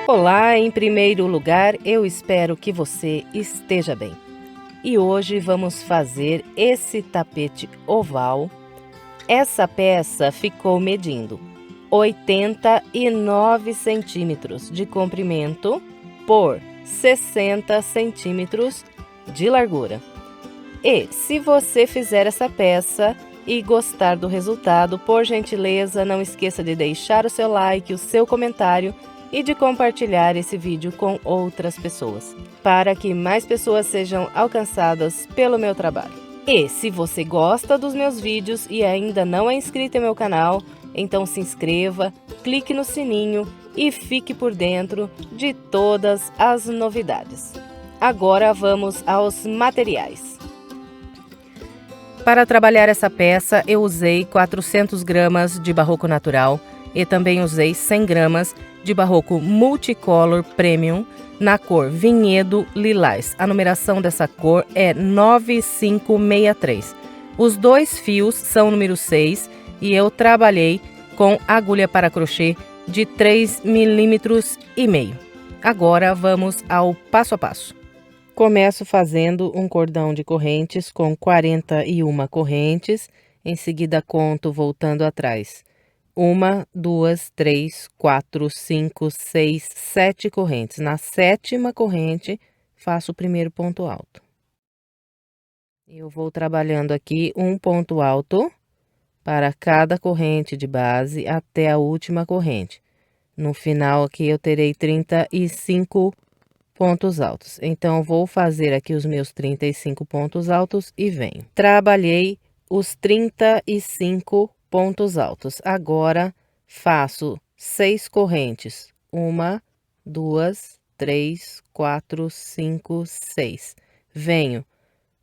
Olá, em primeiro lugar, eu espero que você esteja bem. E hoje vamos fazer esse tapete oval. Essa peça ficou medindo 89 centímetros de comprimento por 60 centímetros de largura. E se você fizer essa peça e gostar do resultado, por gentileza, não esqueça de deixar o seu like, o seu comentário e de compartilhar esse vídeo com outras pessoas, para que mais pessoas sejam alcançadas pelo meu trabalho. E se você gosta dos meus vídeos e ainda não é inscrito em meu canal, então se inscreva, clique no sininho e fique por dentro de todas as novidades. Agora vamos aos materiais. Para trabalhar essa peça, eu usei 400 gramas de barroco natural e também usei 100 gramas de barroco multicolor premium na cor vinhedo lilás. A numeração dessa cor é 9563. Os dois fios são número 6 e eu trabalhei com agulha para crochê de 3,5 milímetros. Agora vamos ao passo a passo. Começo fazendo um cordão de correntes com 41 correntes, em seguida conto voltando atrás. 1, 2, 3, 4, 5, 6, 7 correntes. Na 7ª corrente, faço o primeiro ponto alto. Eu vou trabalhando aqui um ponto alto para cada corrente de base até a última corrente. No final aqui eu terei 35 pontos altos. Então, vou fazer aqui os meus 35 pontos altos e venho. Trabalhei os 35 pontos altos. Agora, faço 6 correntes. 1, 2, 3, 4, 5, 6. Venho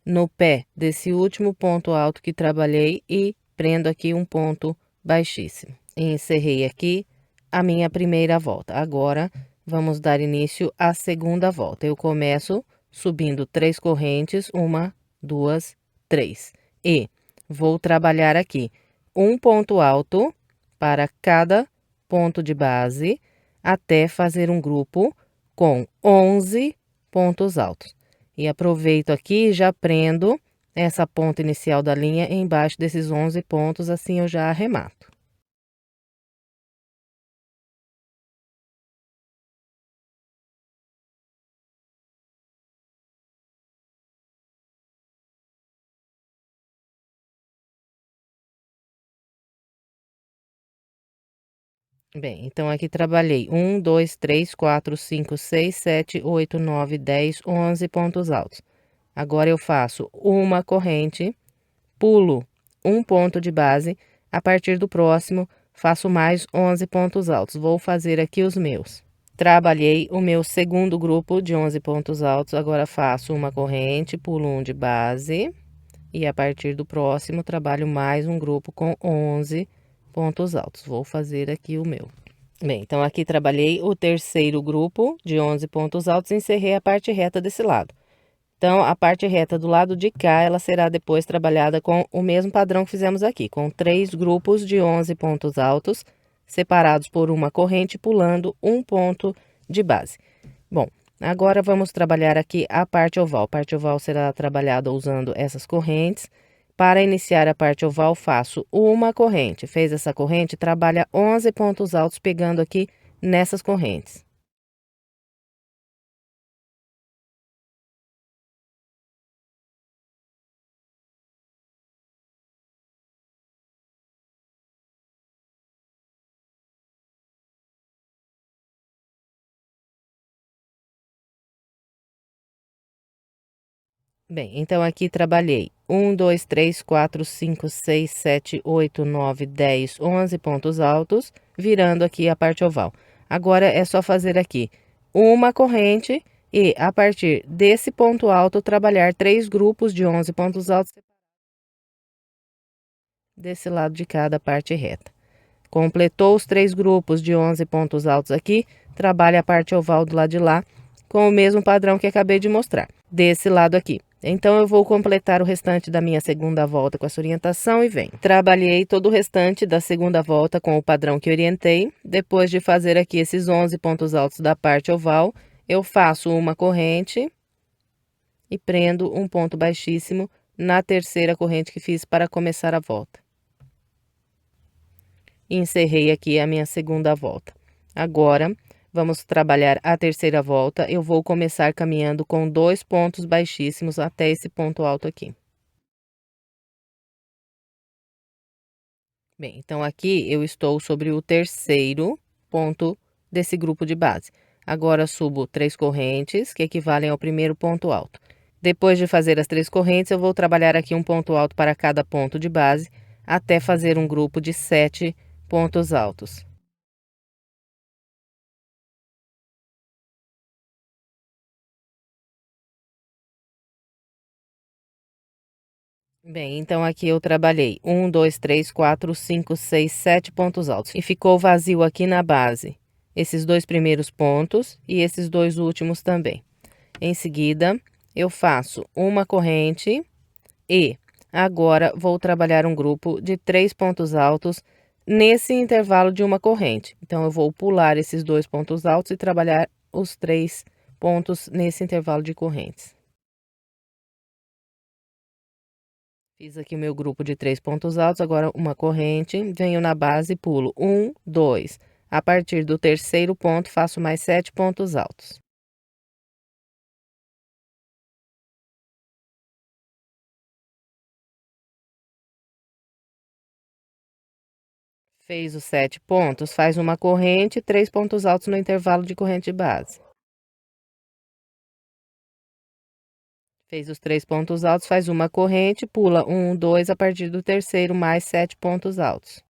no pé desse último ponto alto que trabalhei e prendo aqui um ponto baixíssimo. Encerrei aqui a minha primeira volta. Agora, vamos dar início à segunda volta. Eu começo subindo 3 correntes, 1, 2, 3. E vou trabalhar aqui um ponto alto para cada ponto de base, até fazer um grupo com 11 pontos altos. E aproveito aqui e já prendo essa ponta inicial da linha embaixo desses 11 pontos, assim eu já arremato. Bem, então aqui trabalhei 1, 2, 3, 4, 5, 6, 7, 8, 9, 10, 11 pontos altos. Agora eu faço uma corrente, pulo um ponto de base, a partir do próximo faço mais 11 pontos altos. Vou fazer aqui os meus. Trabalhei o meu segundo grupo de 11 pontos altos, agora faço uma corrente, pulo um de base e a partir do próximo trabalho mais um grupo com 11 pontos altos. Vou fazer aqui o meu. Bem, então aqui trabalhei o terceiro grupo de 11 pontos altos e encerrei a parte reta desse lado. Então, a parte reta do lado de cá, ela será depois trabalhada com o mesmo padrão que fizemos aqui, com 3 grupos de 11 pontos altos, separados por uma corrente, pulando um ponto de base. Bom, agora vamos trabalhar aqui a parte oval. A parte oval será trabalhada usando essas correntes. Para iniciar a parte oval, faço uma corrente. Fez essa corrente, trabalha 11 pontos altos, pegando aqui nessas correntes. Bem, então aqui trabalhei 1, 2, 3, 4, 5, 6, 7, 8, 9, 10, 11 pontos altos, virando aqui a parte oval. Agora é só fazer aqui uma corrente e, a partir desse ponto alto, trabalhar 3 grupos de 11 pontos altos desse lado de cada parte reta. Completou os 3 grupos de 11 pontos altos aqui, trabalha a parte oval do lado de lá com o mesmo padrão que acabei de mostrar, desse lado aqui. Então, eu vou completar o restante da minha segunda volta com essa orientação e venho. Trabalhei todo o restante da segunda volta com o padrão que orientei. Depois de fazer aqui esses 11 pontos altos da parte oval, eu faço uma corrente e prendo um ponto baixíssimo na terceira corrente que fiz para começar a volta. E encerrei aqui a minha segunda volta. Agora, vamos trabalhar a terceira volta. Eu vou começar caminhando com 2 pontos baixíssimos até esse ponto alto aqui. Bem, então aqui eu estou sobre o terceiro ponto desse grupo de base. Agora subo 3 correntes, que equivalem ao primeiro ponto alto. Depois de fazer as 3 correntes, eu vou trabalhar aqui um ponto alto para cada ponto de base, até fazer um grupo de 7 pontos altos. Bem, então aqui eu trabalhei 1, 2, 3, 4, 5, 6, 7 pontos altos. E ficou vazio aqui na base esses 2 primeiros pontos e esses 2 últimos também. Em seguida, eu faço uma corrente e agora vou trabalhar um grupo de 3 pontos altos nesse intervalo de uma corrente. Então, eu vou pular esses 2 pontos altos e trabalhar os 3 pontos nesse intervalo de correntes. Fiz aqui o meu grupo de 3 pontos altos, agora uma corrente, venho na base e pulo 1, 2. A partir do terceiro ponto, faço mais 7 pontos altos. Fez os 7 pontos, faz uma corrente, 3 pontos altos no intervalo de corrente de base. Fez os 3 pontos altos, faz uma corrente, pula 1, 2, a partir do terceiro, mais 7 pontos altos.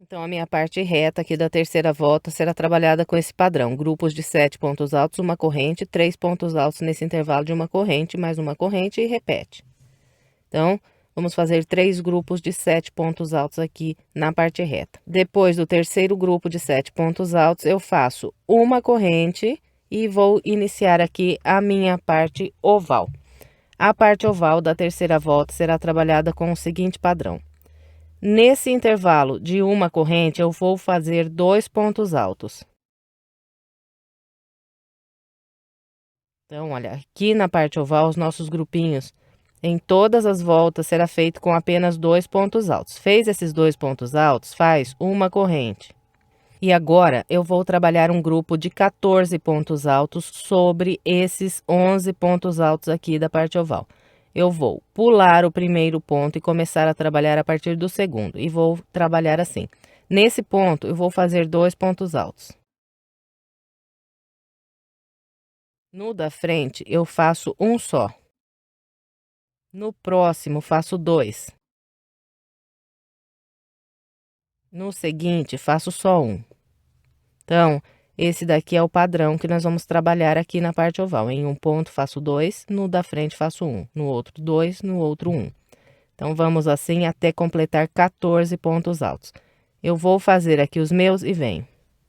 Então, a minha parte reta aqui da terceira volta será trabalhada com esse padrão: grupos de 7 pontos altos, uma corrente, 3 pontos altos nesse intervalo de uma corrente, mais uma corrente e repete. Então, vamos fazer 3 grupos de 7 pontos altos aqui na parte reta. Depois do terceiro grupo de 7 pontos altos, eu faço uma corrente e vou iniciar aqui a minha parte oval. A parte oval da terceira volta será trabalhada com o seguinte padrão: nesse intervalo de uma corrente, eu vou fazer 2 pontos altos. Então, olha, aqui na parte oval, os nossos grupinhos, em todas as voltas, será feito com apenas 2 pontos altos. Fez esses 2 pontos altos, faz uma corrente. E agora, eu vou trabalhar um grupo de 14 pontos altos sobre esses 11 pontos altos aqui da parte oval. Eu vou pular o primeiro ponto e começar a trabalhar a partir do segundo. E vou trabalhar assim. Nesse ponto, eu vou fazer 2 pontos altos. No da frente, eu faço um só. No próximo, faço 2. No seguinte, faço só um. Então, esse daqui é o padrão que nós vamos trabalhar aqui na parte oval. Em um ponto, faço 2, no da frente, faço 1. No outro, 2, no outro, 1. Então, vamos assim até completar 14 pontos altos. Eu vou fazer aqui os meus e venho.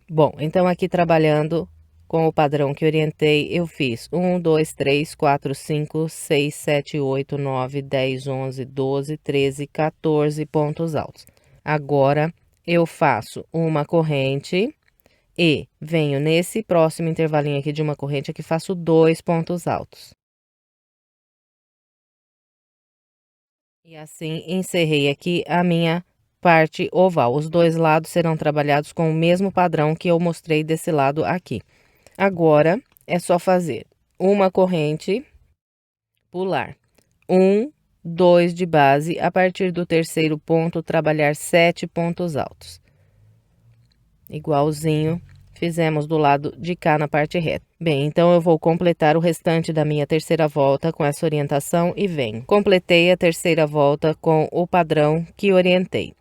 Bom, então aqui trabalhando com o padrão que orientei, eu fiz 1, 2, 3, 4, 5, 6, 7, 8, 9, 10, 11, 12, 13, 14 pontos altos. Agora, eu faço uma corrente e venho nesse próximo intervalinho aqui de uma corrente, aqui faço 2 pontos altos. E assim, encerrei aqui a minha parte oval. Os dois lados serão trabalhados com o mesmo padrão que eu mostrei desse lado aqui. Agora, é só fazer uma corrente, pular 1, 2 de base, a partir do terceiro ponto, trabalhar 7 pontos altos. Igualzinho fizemos do lado de cá na parte reta. Bem, então eu vou completar o restante da minha terceira volta com essa orientação e venho. Completei a terceira volta com o padrão que orientei.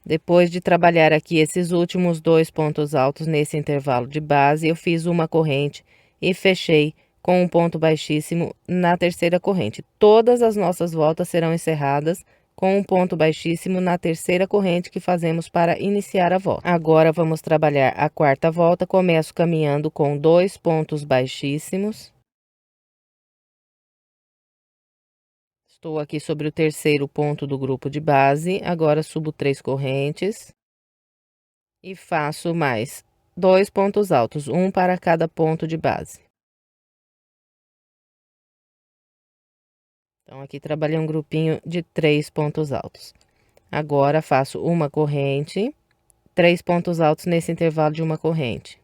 Depois de trabalhar aqui esses últimos 2 pontos altos nesse intervalo de base, eu fiz uma corrente e fechei com um ponto baixíssimo na terceira corrente. Todas as nossas voltas serão encerradas com um ponto baixíssimo na terceira corrente que fazemos para iniciar a volta. Agora vamos trabalhar a quarta volta. Começo caminhando com 2 pontos baixíssimos. Estou aqui sobre o terceiro ponto do grupo de base. Agora subo 3 correntes e faço mais 2 pontos altos, um para cada ponto de base. Então, aqui trabalhei um grupinho de 3 pontos altos. Agora, faço uma corrente, 3 pontos altos nesse intervalo de uma corrente.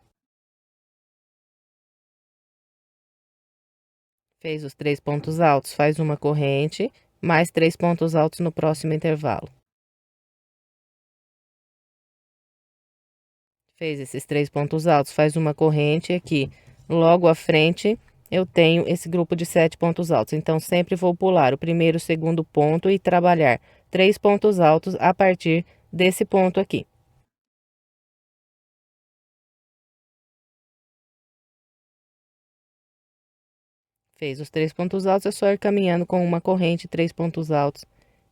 Fez os 3 pontos altos, faz uma corrente, mais 3 pontos altos no próximo intervalo. Fez esses 3 pontos altos, faz uma corrente aqui. Logo à frente, eu tenho esse grupo de 7 pontos altos. Então, sempre vou pular o primeiro e o segundo ponto e trabalhar 3 pontos altos a partir desse ponto aqui. Fez os 3 pontos altos, é só ir caminhando com uma corrente, 3 pontos altos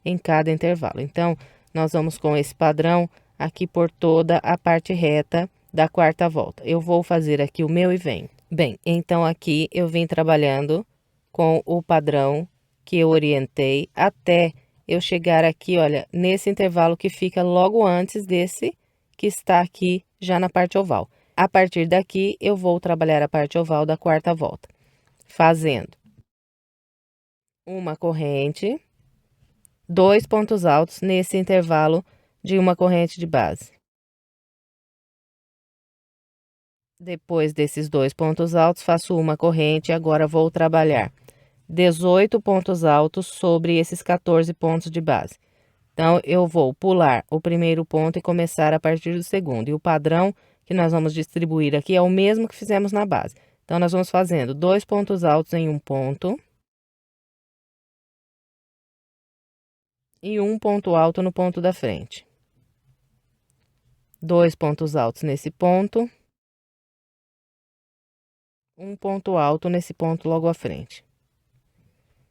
em cada intervalo. Então, nós vamos com esse padrão aqui por toda a parte reta da quarta volta. Eu vou fazer aqui o meu e venho. Bem, então aqui eu vim trabalhando com o padrão que eu orientei até eu chegar aqui, olha, nesse intervalo que fica logo antes desse que está aqui já na parte oval. A partir daqui, eu vou trabalhar a parte oval da quarta volta, fazendo uma corrente, 2 pontos altos nesse intervalo de uma corrente de base. Depois desses 2 pontos altos, faço uma corrente e agora vou trabalhar 18 pontos altos sobre esses 14 pontos de base. Então, eu vou pular o primeiro ponto e começar a partir do segundo. E o padrão que nós vamos distribuir aqui é o mesmo que fizemos na base. Então, nós vamos fazendo 2 pontos altos em um ponto e um ponto alto no ponto da frente. 2 pontos altos nesse ponto, um ponto alto nesse ponto logo à frente.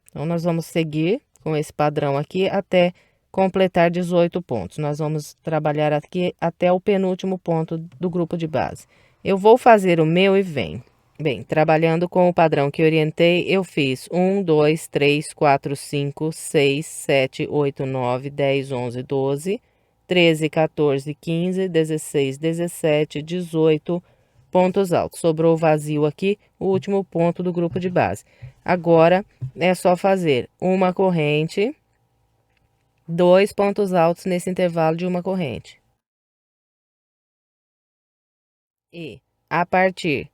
Então, nós vamos seguir com esse padrão aqui até completar 18 pontos. Nós vamos trabalhar aqui até o penúltimo ponto do grupo de base. Eu vou fazer o meu e venho. Bem, trabalhando com o padrão que orientei, eu fiz 1, 2, 3, 4, 5, 6, 7, 8, 9, 10, 11, 12, 13, 14, 15, 16, 17, 18 pontos altos. Sobrou vazio aqui, o último ponto do grupo de base. Agora, é só fazer uma corrente, 2 pontos altos nesse intervalo de uma corrente. E, a partir,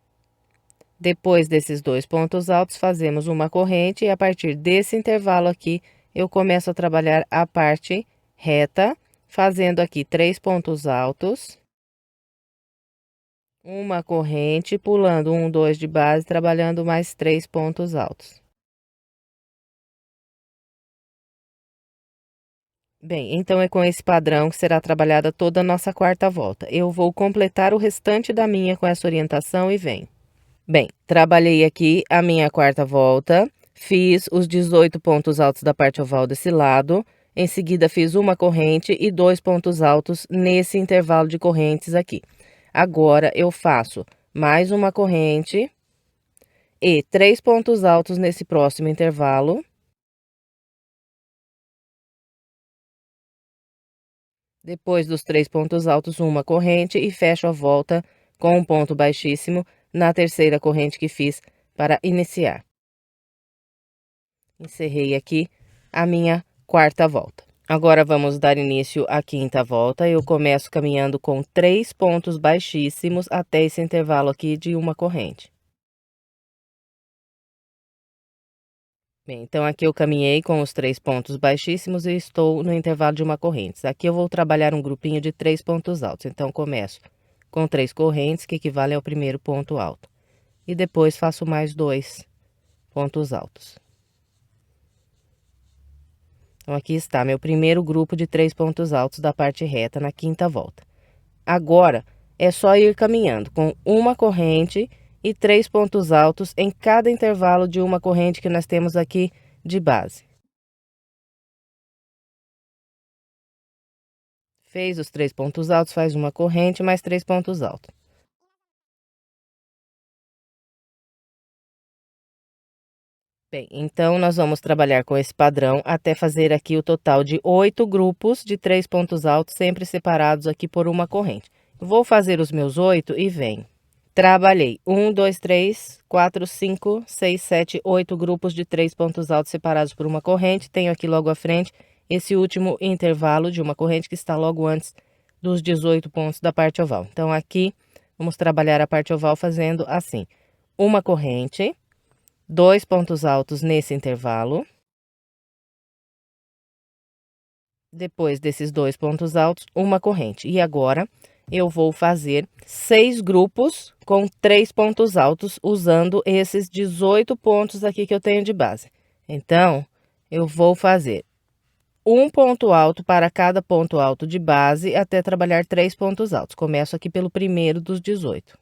depois desses 2 pontos altos, fazemos uma corrente e a partir desse intervalo aqui, eu começo a trabalhar a parte reta, fazendo aqui 3 pontos altos, uma corrente, pulando 1, 2 de base, trabalhando mais 3 pontos altos. Bem, então é com esse padrão que será trabalhada toda a nossa quarta volta. Eu vou completar o restante da minha com essa orientação e venho. Bem, trabalhei aqui a minha quarta volta, fiz os 18 pontos altos da parte oval desse lado, em seguida fiz uma corrente e 2 pontos altos nesse intervalo de correntes aqui. Agora, eu faço mais uma corrente e 3 pontos altos nesse próximo intervalo. Depois dos 3 pontos altos, uma corrente e fecho a volta com um ponto baixíssimo na terceira corrente que fiz para iniciar. Encerrei aqui a minha quarta volta. Agora, vamos dar início à quinta volta. Eu começo caminhando com 3 pontos baixíssimos até esse intervalo aqui de uma corrente. Bem, então aqui eu caminhei com os 3 pontos baixíssimos e estou no intervalo de uma corrente. Aqui eu vou trabalhar um grupinho de 3 pontos altos. Então, começo com 3 correntes, que equivalem ao primeiro ponto alto. E depois faço mais 2 pontos altos. Então, aqui está meu primeiro grupo de 3 pontos altos da parte reta na quinta volta. Agora, é só ir caminhando com uma corrente e 3 pontos altos em cada intervalo de uma corrente que nós temos aqui de base. Fez os 3 pontos altos, faz uma corrente, mais 3 pontos altos. Bem, então, nós vamos trabalhar com esse padrão até fazer aqui o total de 8 grupos de 3 pontos altos, sempre separados aqui por uma corrente. Vou fazer os meus 8 e venho. Trabalhei 1, 2, 3, 4, 5, 6, 7, 8 grupos de 3 pontos altos separados por uma corrente. Tenho aqui logo à frente esse último intervalo de uma corrente que está logo antes dos 18 pontos da parte oval. Então, aqui, vamos trabalhar a parte oval fazendo assim: uma corrente, 2 pontos altos nesse intervalo. Depois desses 2 pontos altos, uma corrente. E agora, eu vou fazer 6 grupos com 3 pontos altos, usando esses 18 pontos aqui que eu tenho de base. Então, eu vou fazer um ponto alto para cada ponto alto de base, até trabalhar 3 pontos altos. Começo aqui pelo primeiro dos 18.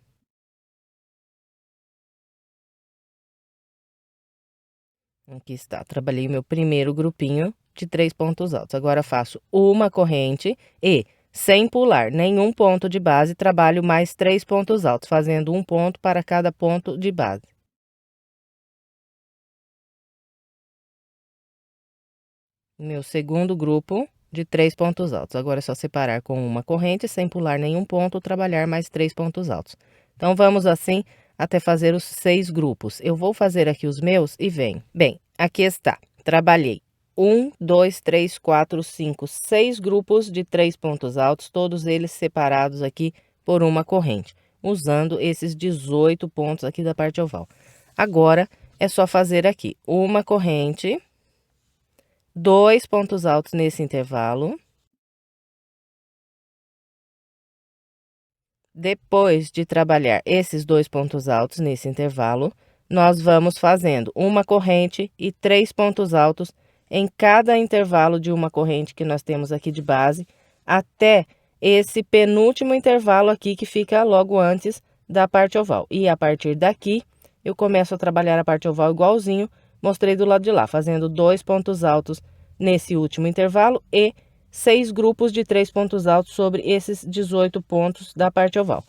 Aqui está, trabalhei o meu primeiro grupinho de 3 pontos altos. Agora, faço uma corrente e, sem pular nenhum ponto de base, trabalho mais 3 pontos altos, fazendo um ponto para cada ponto de base. Meu segundo grupo de 3 pontos altos. Agora, é só separar com uma corrente, sem pular nenhum ponto, trabalhar mais 3 pontos altos. Então, vamos assim até fazer os 6 grupos. Eu vou fazer aqui os meus e venho. Bem, aqui está. Trabalhei 1, 2, 3, 4, 5, 6 grupos de 3 pontos altos, todos eles separados aqui por uma corrente, usando esses 18 pontos aqui da parte oval. Agora, é só fazer aqui uma corrente, 2 pontos altos nesse intervalo. Depois de trabalhar esses 2 pontos altos nesse intervalo, nós vamos fazendo uma corrente e 3 pontos altos em cada intervalo de uma corrente que nós temos aqui de base, até esse penúltimo intervalo aqui que fica logo antes da parte oval. E a partir daqui, eu começo a trabalhar a parte oval igualzinho, mostrei do lado de lá, fazendo 2 pontos altos nesse último intervalo e 6 grupos de 3 pontos altos sobre esses 18 pontos da parte oval.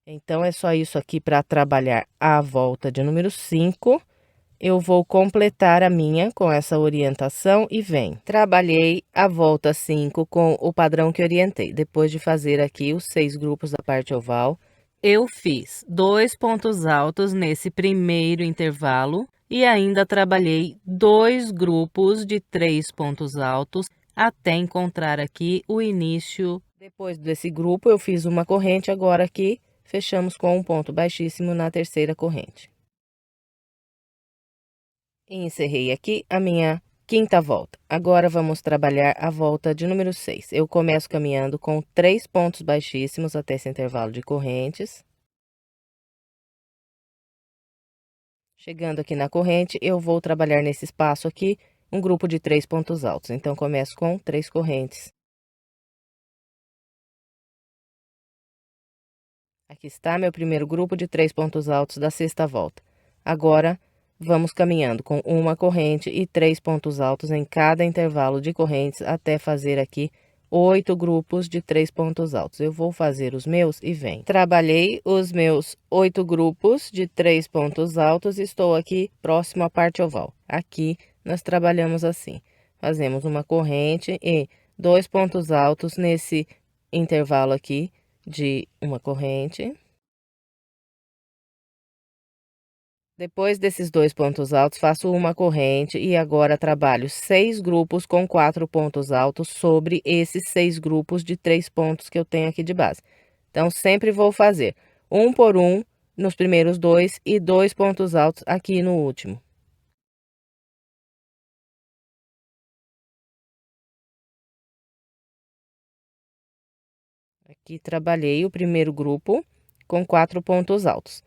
Então, é só isso aqui para trabalhar a volta de número 5. Eu vou completar a minha com essa orientação e vem. Trabalhei a volta 5 com o padrão que orientei. Depois de fazer aqui os 6 grupos da parte oval, eu fiz 2 pontos altos nesse primeiro intervalo e ainda trabalhei 2 grupos de 3 pontos altos até encontrar aqui o início. Depois desse grupo, eu fiz uma corrente, agora aqui fechamos com um ponto baixíssimo na terceira corrente. E encerrei aqui a minha quinta volta. Agora, vamos trabalhar a volta de número 6. Eu começo caminhando com 3 pontos baixíssimos até esse intervalo de correntes. Chegando aqui na corrente, eu vou trabalhar nesse espaço aqui um grupo de 3 pontos altos. Então, começo com 3 correntes. Aqui está meu primeiro grupo de 3 pontos altos da sexta volta. Agora, vamos caminhando com uma corrente e 3 pontos altos em cada intervalo de correntes até fazer aqui 8 grupos de 3 pontos altos. Eu vou fazer os meus e vem. Trabalhei os meus 8 grupos de 3 pontos altos e estou aqui próximo à parte oval. Aqui, nós trabalhamos assim. Fazemos uma corrente e 2 pontos altos nesse intervalo aqui de uma corrente. Depois desses 2 pontos altos, faço uma corrente e agora trabalho 6 grupos com 4 pontos altos sobre esses 6 grupos de 3 pontos que eu tenho aqui de base. Então, sempre vou fazer um por um nos primeiros 2 e 2 pontos altos aqui no último. Aqui trabalhei o primeiro grupo com 4 pontos altos.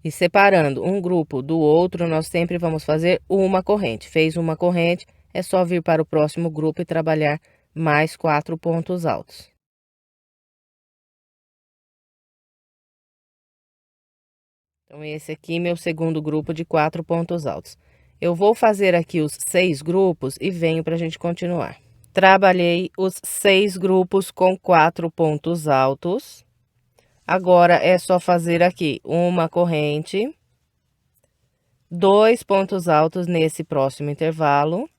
E separando um grupo do outro, nós sempre vamos fazer uma corrente. Fez uma corrente, é só vir para o próximo grupo e trabalhar mais 4 pontos altos. Então, esse aqui é meu segundo grupo de 4 pontos altos. Eu vou fazer aqui os 6 grupos e venho para a gente continuar. Trabalhei os 6 grupos com 4 pontos altos. Agora, é só fazer aqui uma corrente, 2 pontos altos nesse próximo intervalo.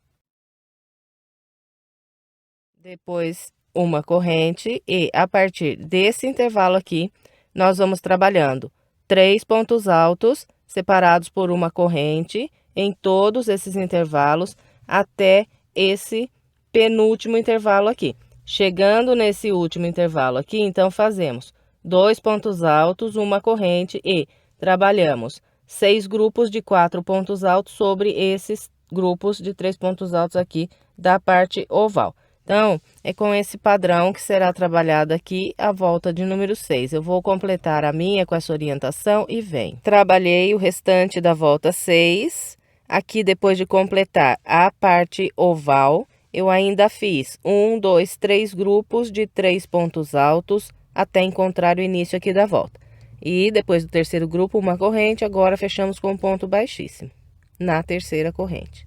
Depois, uma corrente e, a partir desse intervalo aqui, nós vamos trabalhando 3 pontos altos separados por uma corrente em todos esses intervalos até esse penúltimo intervalo aqui. Chegando nesse último intervalo aqui, então, fazemos 2 pontos altos, uma corrente e trabalhamos 6 grupos de 4 pontos altos sobre esses grupos de 3 pontos altos aqui da parte oval. Então, é com esse padrão que será trabalhado aqui a volta de número 6. Eu vou completar a minha com essa orientação e vem. Trabalhei o restante da volta 6. Aqui, depois de completar a parte oval, eu ainda fiz 1, 2, 3 grupos de 3 pontos altos até encontrar o início aqui da volta. E depois do terceiro grupo, uma corrente, agora fechamos com um ponto baixíssimo na terceira corrente.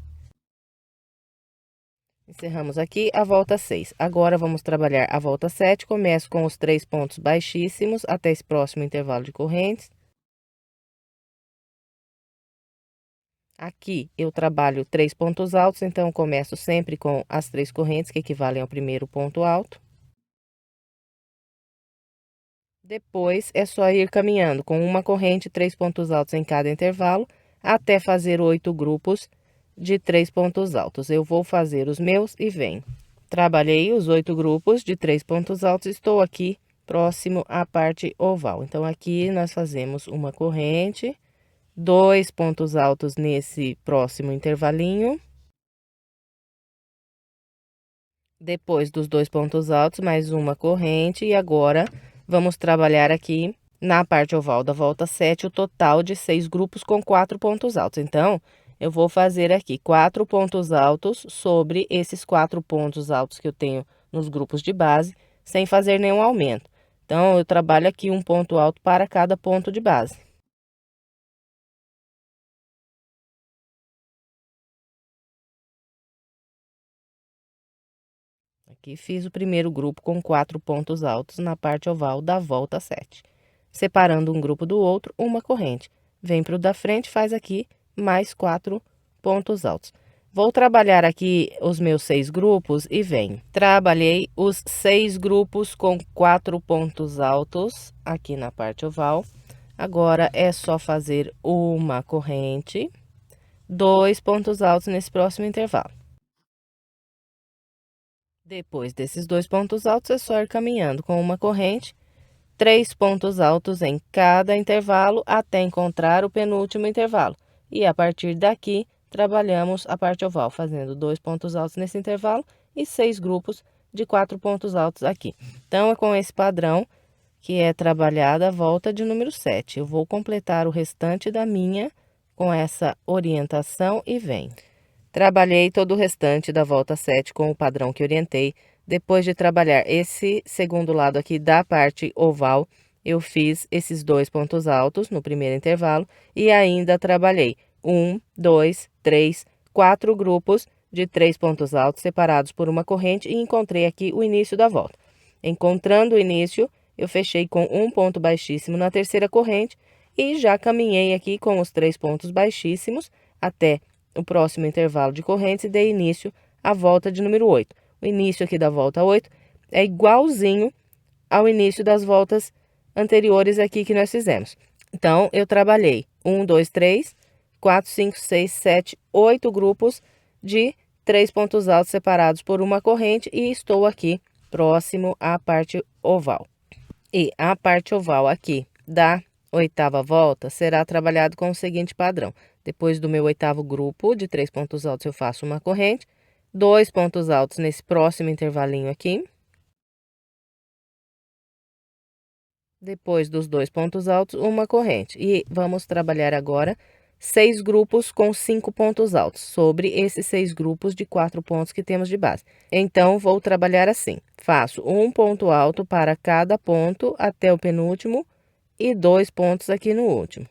Encerramos aqui a volta 6. Agora, vamos trabalhar a volta 7. Começo com os 3 pontos baixíssimos até esse próximo intervalo de correntes. Aqui, eu trabalho 3 pontos altos, então, começo sempre com as 3 correntes, que equivalem ao primeiro ponto alto. Depois, é só ir caminhando com uma corrente, 3 pontos altos em cada intervalo, até fazer 8 grupos de 3 pontos altos. Eu vou fazer os meus e venho. Trabalhei os 8 grupos de 3 pontos altos, estou aqui próximo à parte oval. Então, aqui nós fazemos uma corrente, 2 pontos altos nesse próximo intervalinho. Depois dos 2 pontos altos, mais uma corrente. E agora, vamos trabalhar aqui na parte oval da volta 7, o total de 6 grupos com 4 pontos altos. Então, eu vou fazer aqui 4 pontos altos sobre esses 4 pontos altos que eu tenho nos grupos de base, sem fazer nenhum aumento. Então, eu trabalho aqui um ponto alto para cada ponto de base. Aqui fiz o primeiro grupo com 4 pontos altos na parte oval da volta 7. Separando um grupo do outro, uma corrente. Vem para o da frente, faz aqui mais 4 pontos altos. Vou trabalhar aqui os meus 6 grupos e venho. Trabalhei os 6 grupos com 4 pontos altos aqui na parte oval. Agora, é só fazer uma corrente, 2 pontos altos nesse próximo intervalo. Depois desses 2 pontos altos, é só ir caminhando com uma corrente, 3 pontos altos em cada intervalo até encontrar o penúltimo intervalo. E a partir daqui, trabalhamos a parte oval, fazendo 2 pontos altos nesse intervalo e 6 grupos de 4 pontos altos aqui. Então, é com esse padrão que é trabalhada a volta de número 7. Eu vou completar o restante da minha com essa orientação e vem. Trabalhei todo o restante da volta 7 com o padrão que orientei. Depois de trabalhar esse segundo lado aqui da parte oval, eu fiz esses 2 pontos altos no primeiro intervalo e ainda trabalhei 1, 2, 3, 4 grupos de 3 pontos altos separados por uma corrente e encontrei aqui o início da volta. Encontrando o início, eu fechei com um ponto baixíssimo na terceira corrente e já caminhei aqui com os 3 pontos baixíssimos até o próximo intervalo de correntes e dei início à volta de número 8. O início aqui da volta 8 é igualzinho ao início das voltas anteriores aqui que nós fizemos. Então, eu trabalhei 1, 2, 3, 4, 5, 6, 7, 8 grupos de 3 pontos altos separados por uma corrente e estou aqui próximo à parte oval. E a parte oval aqui da oitava volta será trabalhado com o seguinte padrão. Depois do meu oitavo grupo de 3 pontos altos, eu faço uma corrente, 2 pontos altos nesse próximo intervalinho aqui. Depois dos 2 pontos altos, uma corrente. E vamos trabalhar agora 6 grupos com 5 pontos altos, sobre esses 6 grupos de 4 pontos que temos de base. Então, vou trabalhar assim. Faço um ponto alto para cada ponto até o penúltimo e 2 pontos aqui no último.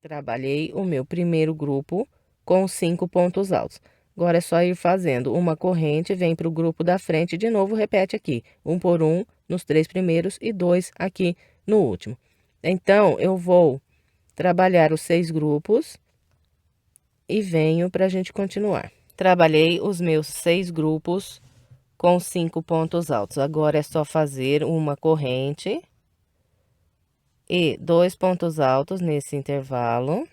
Trabalhei o meu primeiro grupo com 5 pontos altos. Agora é só ir fazendo uma corrente, vem para o grupo da frente, de novo repete aqui, um por um nos 3 primeiros e 2 aqui no último. Então, eu vou trabalhar os 6 grupos e venho para a gente continuar. Trabalhei os meus 6 grupos com 5 pontos altos. Agora é só fazer uma corrente e 2 pontos altos nesse intervalo.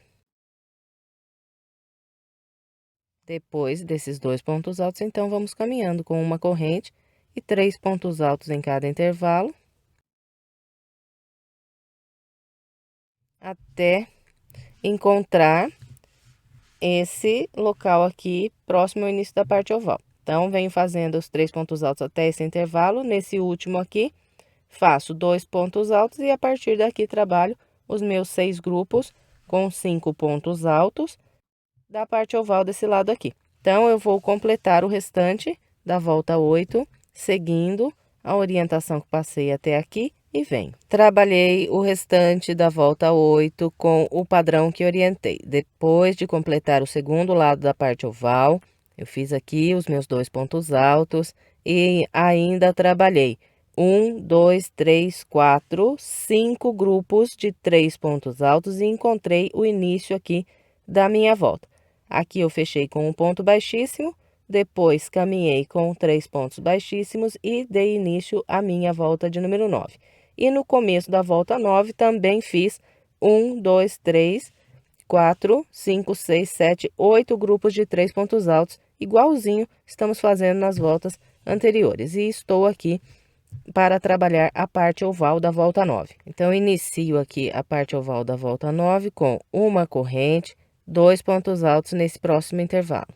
Depois desses 2 pontos altos, então, vamos caminhando com uma corrente e 3 pontos altos em cada intervalo. Até encontrar esse local aqui, próximo ao início da parte oval. Então, venho fazendo os 3 pontos altos até esse intervalo. Nesse último aqui, faço 2 pontos altos e a partir daqui trabalho os meus 6 grupos com 5 pontos altos da parte oval desse lado aqui. Então, eu vou completar o restante da volta 8, seguindo a orientação que passei até aqui e venho. Trabalhei o restante da volta 8 com o padrão que orientei. Depois de completar o segundo lado da parte oval, eu fiz aqui os meus 2 pontos altos e ainda trabalhei 1, 2, 3, 4, 5 grupos de 3 pontos altos e encontrei o início aqui da minha volta. Aqui eu fechei com um ponto baixíssimo, depois caminhei com 3 pontos baixíssimos e dei início à minha volta de número 9. E no começo da volta 9 também fiz 1, 2, 3, 4, 5, 6, 7, 8 grupos de 3 pontos altos, igualzinho estamos fazendo nas voltas anteriores. E estou aqui para trabalhar a parte oval da volta 9. Então, inicio aqui a parte oval da volta 9 com uma corrente, 2 pontos altos nesse próximo intervalo.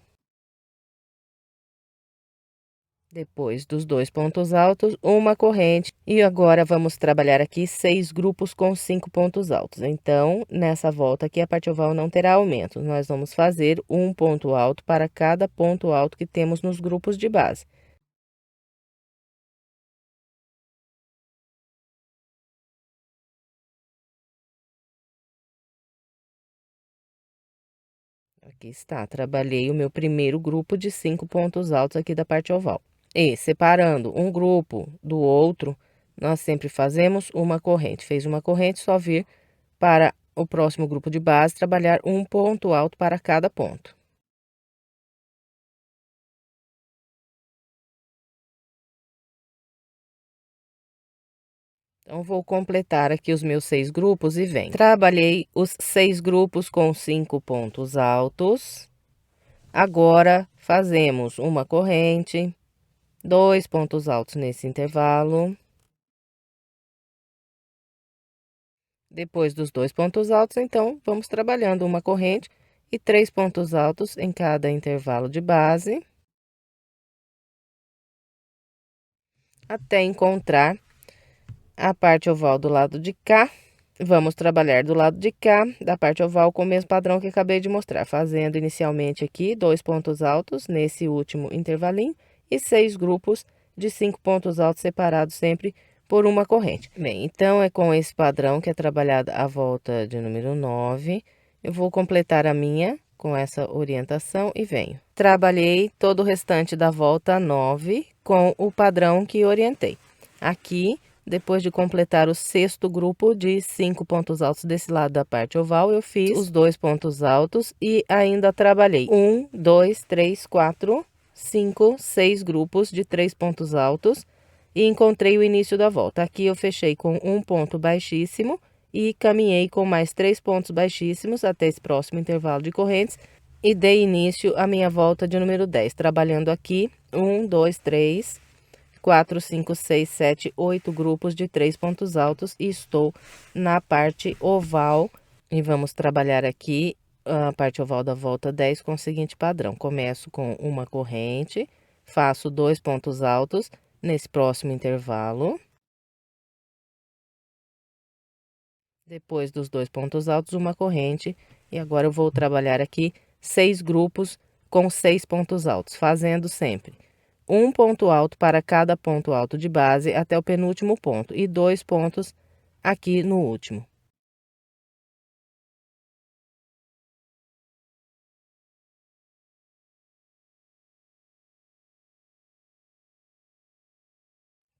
Depois dos 2 pontos altos, uma corrente. E agora vamos trabalhar aqui 6 grupos com 5 pontos altos. Então, nessa volta aqui, a parte oval não terá aumento. Nós vamos fazer um ponto alto para cada ponto alto que temos nos grupos de base. Aqui está, trabalhei o meu primeiro grupo de 5 pontos altos aqui da parte oval. E separando um grupo do outro, nós sempre fazemos uma corrente. Fez uma corrente, só vir para o próximo grupo de base, trabalhar um ponto alto para cada ponto. Então, vou completar aqui os meus 6 grupos e venho. Trabalhei os 6 grupos com 5 pontos altos. Agora, fazemos uma corrente, 2 pontos altos nesse intervalo. Depois dos 2 pontos altos, então, vamos trabalhando uma corrente e 3 pontos altos em cada intervalo de base. Até encontrar a parte oval do lado de cá. Vamos trabalhar do lado de cá, da parte oval, com o mesmo padrão que acabei de mostrar. Fazendo inicialmente aqui 2 pontos altos nesse último intervalinho e 6 grupos de 5 pontos altos separados sempre por uma corrente. Bem, então, é com esse padrão que é trabalhada a volta de número 9. Eu vou completar a minha com essa orientação e venho. Trabalhei todo o restante da volta 9 com o padrão que orientei. Aqui, depois de completar o 6º grupo de 5 pontos altos desse lado da parte oval, eu fiz os 2 pontos altos e ainda trabalhei 1, 2, 3, 4, 5, 6 grupos de 3 pontos altos e encontrei o início da volta. Aqui eu fechei com um ponto baixíssimo e caminhei com mais 3 pontos baixíssimos até esse próximo intervalo de correntes e dei início à minha volta de número 10, trabalhando aqui 1, 2, 3, 4, 5, 6, 7, 8 grupos de 3 pontos altos e estou na parte oval. E vamos trabalhar aqui a parte oval da volta 10 com o seguinte padrão. Começo com uma corrente, faço 2 pontos altos nesse próximo intervalo. Depois dos 2 pontos altos, uma corrente. E agora eu vou trabalhar aqui 6 grupos com 6 pontos altos, fazendo sempre um ponto alto para cada ponto alto de base até o penúltimo ponto e 2 pontos aqui no último.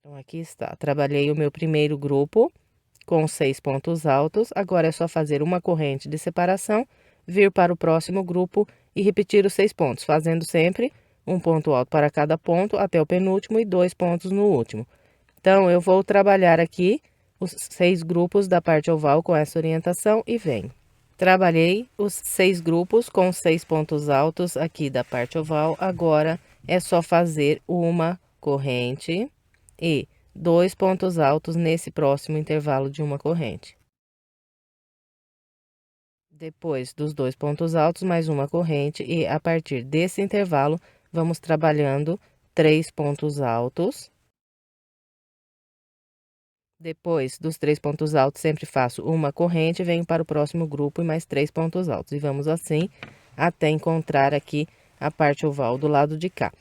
Então, aqui está. Trabalhei o meu primeiro grupo com 6 pontos altos. Agora é só fazer uma corrente de separação, vir para o próximo grupo e repetir os 6 pontos, fazendo sempre um ponto alto para cada ponto até o penúltimo e 2 pontos no último. Então, eu vou trabalhar aqui os 6 grupos da parte oval com essa orientação e venho. Trabalhei os 6 grupos com 6 pontos altos aqui da parte oval. Agora é só fazer uma corrente e 2 pontos altos nesse próximo intervalo de uma corrente. Depois dos 2 pontos altos, mais uma corrente e a partir desse intervalo, vamos trabalhando 3 pontos altos. Depois dos 3 pontos altos, sempre faço uma corrente, venho para o próximo grupo e mais 3 pontos altos. E vamos assim até encontrar aqui a parte oval do lado de cá.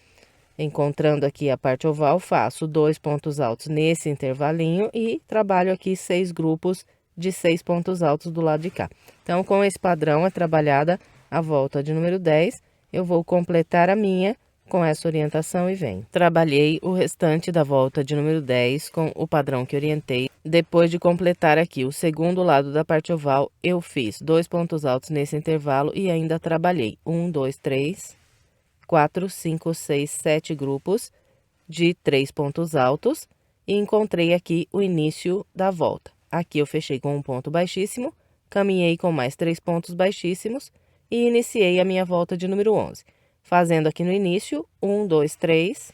Encontrando aqui a parte oval, faço 2 pontos altos nesse intervalinho e trabalho aqui 6 grupos de 6 pontos altos do lado de cá. Então, com esse padrão é trabalhada a volta de número 10. Eu vou completar a minha com essa orientação e venho. Trabalhei o restante da volta de número 10 com o padrão que orientei. Depois de completar aqui o segundo lado da parte oval, eu fiz 2 pontos altos nesse intervalo e ainda trabalhei 1, 2, 3, 4, 5, 6, 7 grupos de 3 pontos altos e encontrei aqui o início da volta. Aqui eu fechei com um ponto baixíssimo, caminhei com mais 3 pontos baixíssimos e iniciei a minha volta de número 11. Fazendo aqui no início, 1, 2, 3,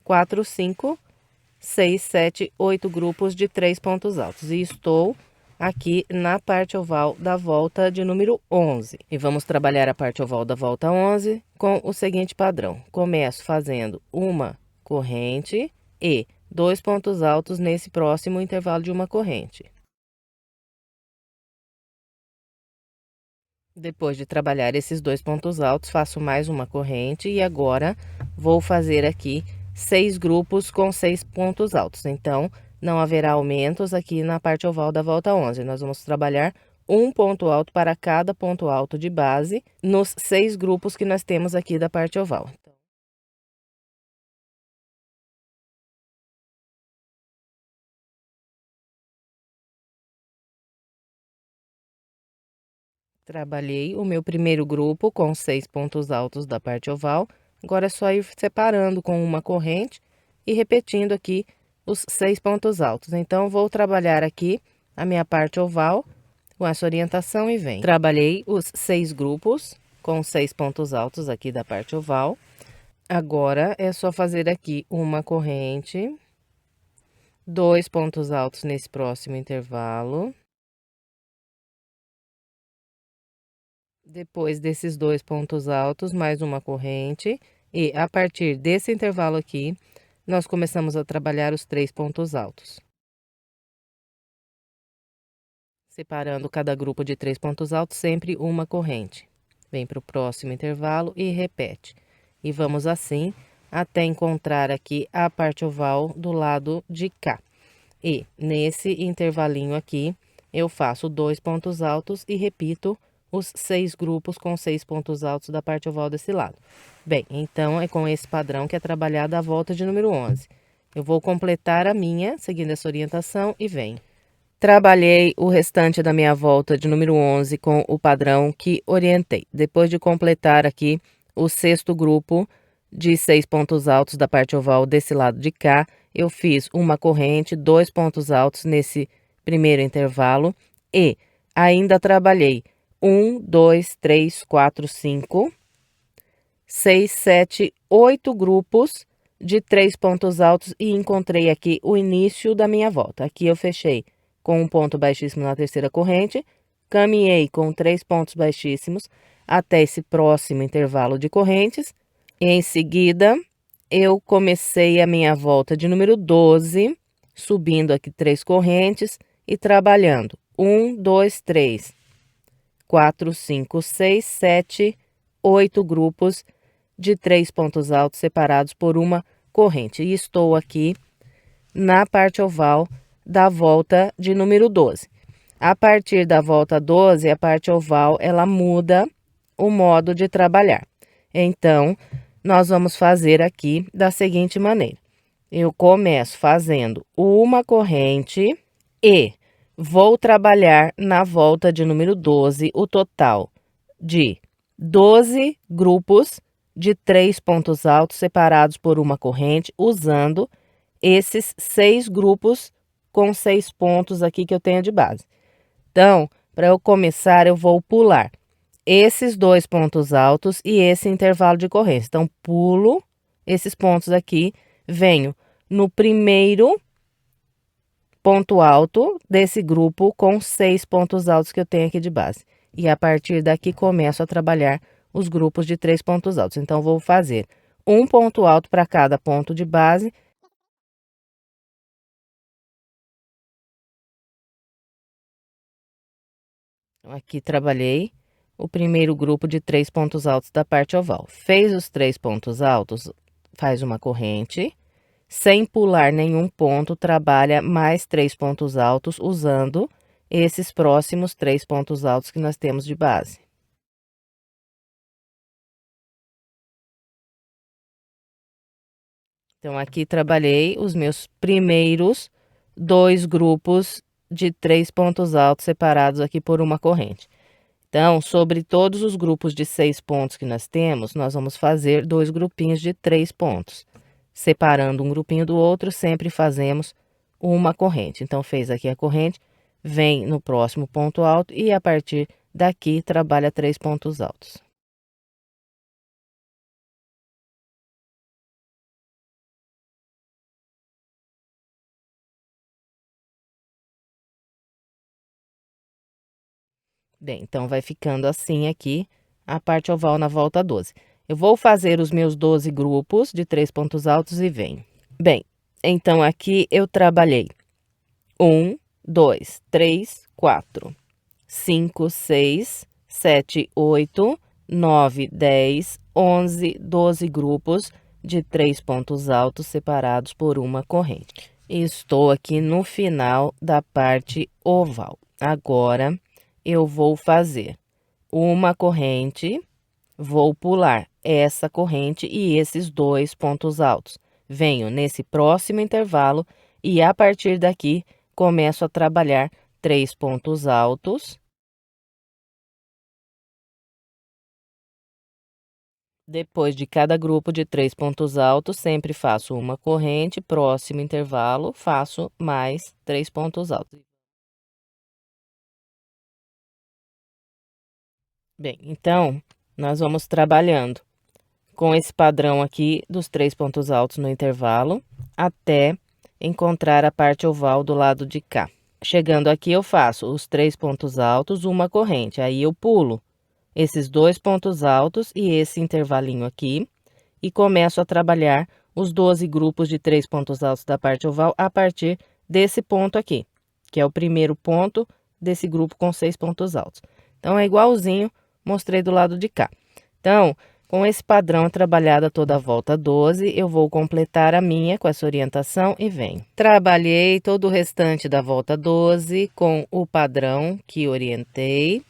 4, 5, 6, 7, 8 grupos de 3 pontos altos. E estou aqui na parte oval da volta de número 11. E vamos trabalhar a parte oval da volta 11 com o seguinte padrão. Começo fazendo uma corrente e 2 pontos altos nesse próximo intervalo de uma corrente. Depois de trabalhar esses 2 pontos altos, faço mais uma corrente e agora vou fazer aqui 6 grupos com 6 pontos altos. Então, não haverá aumentos aqui na parte oval da volta 11. Nós vamos trabalhar um ponto alto para cada ponto alto de base nos 6 grupos que nós temos aqui da parte oval. Trabalhei o meu primeiro grupo com 6 pontos altos da parte oval. Agora é só ir separando com uma corrente e repetindo aqui os 6 pontos altos. Então, vou trabalhar aqui a minha parte oval com essa orientação e venho. Trabalhei os 6 grupos com 6 pontos altos aqui da parte oval. Agora é só fazer aqui uma corrente, 2 pontos altos nesse próximo intervalo. Depois desses 2 pontos altos, mais uma corrente. E a partir desse intervalo aqui, nós começamos a trabalhar os 3 pontos altos. Separando cada grupo de 3 pontos altos, sempre uma corrente. Vem para o próximo intervalo e repete. E vamos assim até encontrar aqui a parte oval do lado de cá. E nesse intervalinho aqui, eu faço 2 pontos altos e repito os 6 grupos com 6 pontos altos da parte oval desse lado. Bem, então é com esse padrão que é trabalhada a volta de número 11. Eu vou completar a minha, seguindo essa orientação, e venho. Trabalhei o restante da minha volta de número 11 com o padrão que orientei. Depois de completar aqui o sexto grupo de 6 pontos altos da parte oval desse lado de cá, eu fiz uma corrente, 2 pontos altos nesse primeiro intervalo e ainda trabalhei 1, 2, 3, 4, 5, 6, 7, 8 grupos de 3 pontos altos e encontrei aqui o início da minha volta. Aqui eu fechei com um ponto baixíssimo na terceira corrente, caminhei com 3 pontos baixíssimos até esse próximo intervalo de correntes. E em seguida, eu comecei a minha volta de número 12, subindo aqui 3 correntes e trabalhando 1, 2, 3, 4, 5, 6, 7, 8 grupos de 3 pontos altos separados por uma corrente. E estou aqui na parte oval da volta de número 12. A partir da volta 12, a parte oval, ela muda o modo de trabalhar. Então, nós vamos fazer aqui da seguinte maneira. eu começo fazendo uma corrente e vou trabalhar na volta de número 12 o total de 12 grupos de 3 pontos altos separados por uma corrente, usando esses 6 grupos com 6 pontos aqui que eu tenho de base. Então, para eu começar, eu vou pular esses 2 pontos altos e esse intervalo de corrente. Então, pulo esses pontos aqui, venho no primeiro ponto alto desse grupo com 6 pontos altos que eu tenho aqui de base. E a partir daqui começo a trabalhar os grupos de 3 pontos altos. Então, vou fazer um ponto alto para cada ponto de base. Então, aqui trabalhei o primeiro grupo de 3 pontos altos da parte oval. Fez os 3 pontos altos, faz uma corrente. Sem pular nenhum ponto, trabalha mais 3 pontos altos usando esses próximos 3 pontos altos que nós temos de base. Então, aqui trabalhei os meus primeiros 2 grupos de 3 pontos altos separados aqui por uma corrente. Então, sobre todos os grupos de 6 pontos que nós temos, nós vamos fazer 2 grupinhos de 3 pontos. Separando um grupinho do outro, sempre fazemos uma corrente. Então, fez aqui a corrente, vem no próximo ponto alto e a partir daqui trabalha 3 pontos altos. Bem, então vai ficando assim aqui a parte oval na volta 12. Eu vou fazer os meus 12 grupos de 3 pontos altos e venho. Bem, então aqui eu trabalhei 1, 2, 3, 4, 5, 6, 7, 8, 9, 10, 11, 12 grupos de 3 pontos altos separados por uma corrente. Estou aqui no final da parte oval. Agora, eu vou fazer uma corrente, vou pular essa corrente e esses 2 pontos altos. Venho nesse próximo intervalo e a partir daqui começo a trabalhar 3 pontos altos. Depois de cada grupo de 3 pontos altos, sempre faço uma corrente, próximo intervalo, faço mais 3 pontos altos. Bem, então, nós vamos trabalhando com esse padrão aqui dos 3 pontos altos no intervalo, até encontrar a parte oval do lado de cá. Chegando aqui, eu faço os 3 pontos altos, uma corrente, aí eu pulo esses 2 pontos altos e esse intervalinho aqui, e começo a trabalhar os 12 grupos de 3 pontos altos da parte oval a partir desse ponto aqui, que é o primeiro ponto desse grupo com 6 pontos altos. Então, é igualzinho, mostrei do lado de cá. Então, com esse padrão trabalhada toda a volta 12, eu vou completar a minha com essa orientação e venho. Trabalhei todo o restante da volta 12 com o padrão que orientei.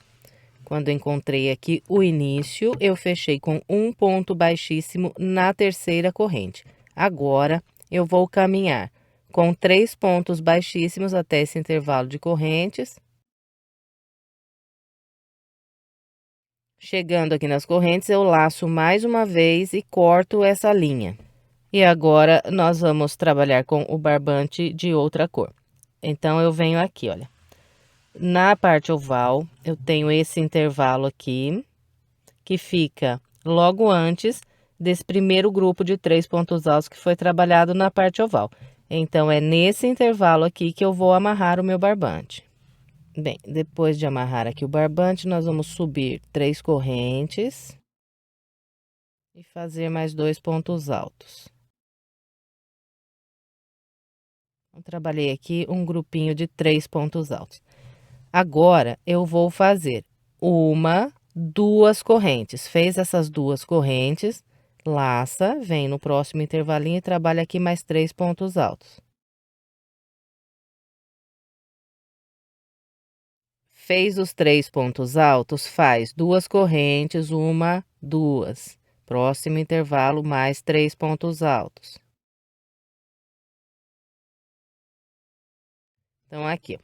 Quando encontrei aqui o início, eu fechei com um ponto baixíssimo na terceira corrente. Agora, eu vou caminhar com 3 pontos baixíssimos até esse intervalo de correntes. Chegando aqui nas correntes, eu laço mais uma vez e corto essa linha. E agora, nós vamos trabalhar com o barbante de outra cor. Então, eu venho aqui, olha. Na parte oval, eu tenho esse intervalo aqui, que fica logo antes desse primeiro grupo de 3 pontos altos que foi trabalhado na parte oval. Então, é nesse intervalo aqui que eu vou amarrar o meu barbante. Bem, depois de amarrar aqui o barbante, nós vamos subir 3 correntes e fazer mais 2 pontos altos. Eu trabalhei aqui um grupinho de 3 pontos altos. Agora, eu vou fazer uma, 2 correntes. Fez essas 2 correntes, laça, vem no próximo intervalinho e trabalha aqui mais 3 pontos altos. Fez os 3 pontos altos, faz 2 correntes, uma, 2. Próximo intervalo, mais 3 pontos altos. Então, aqui, ó.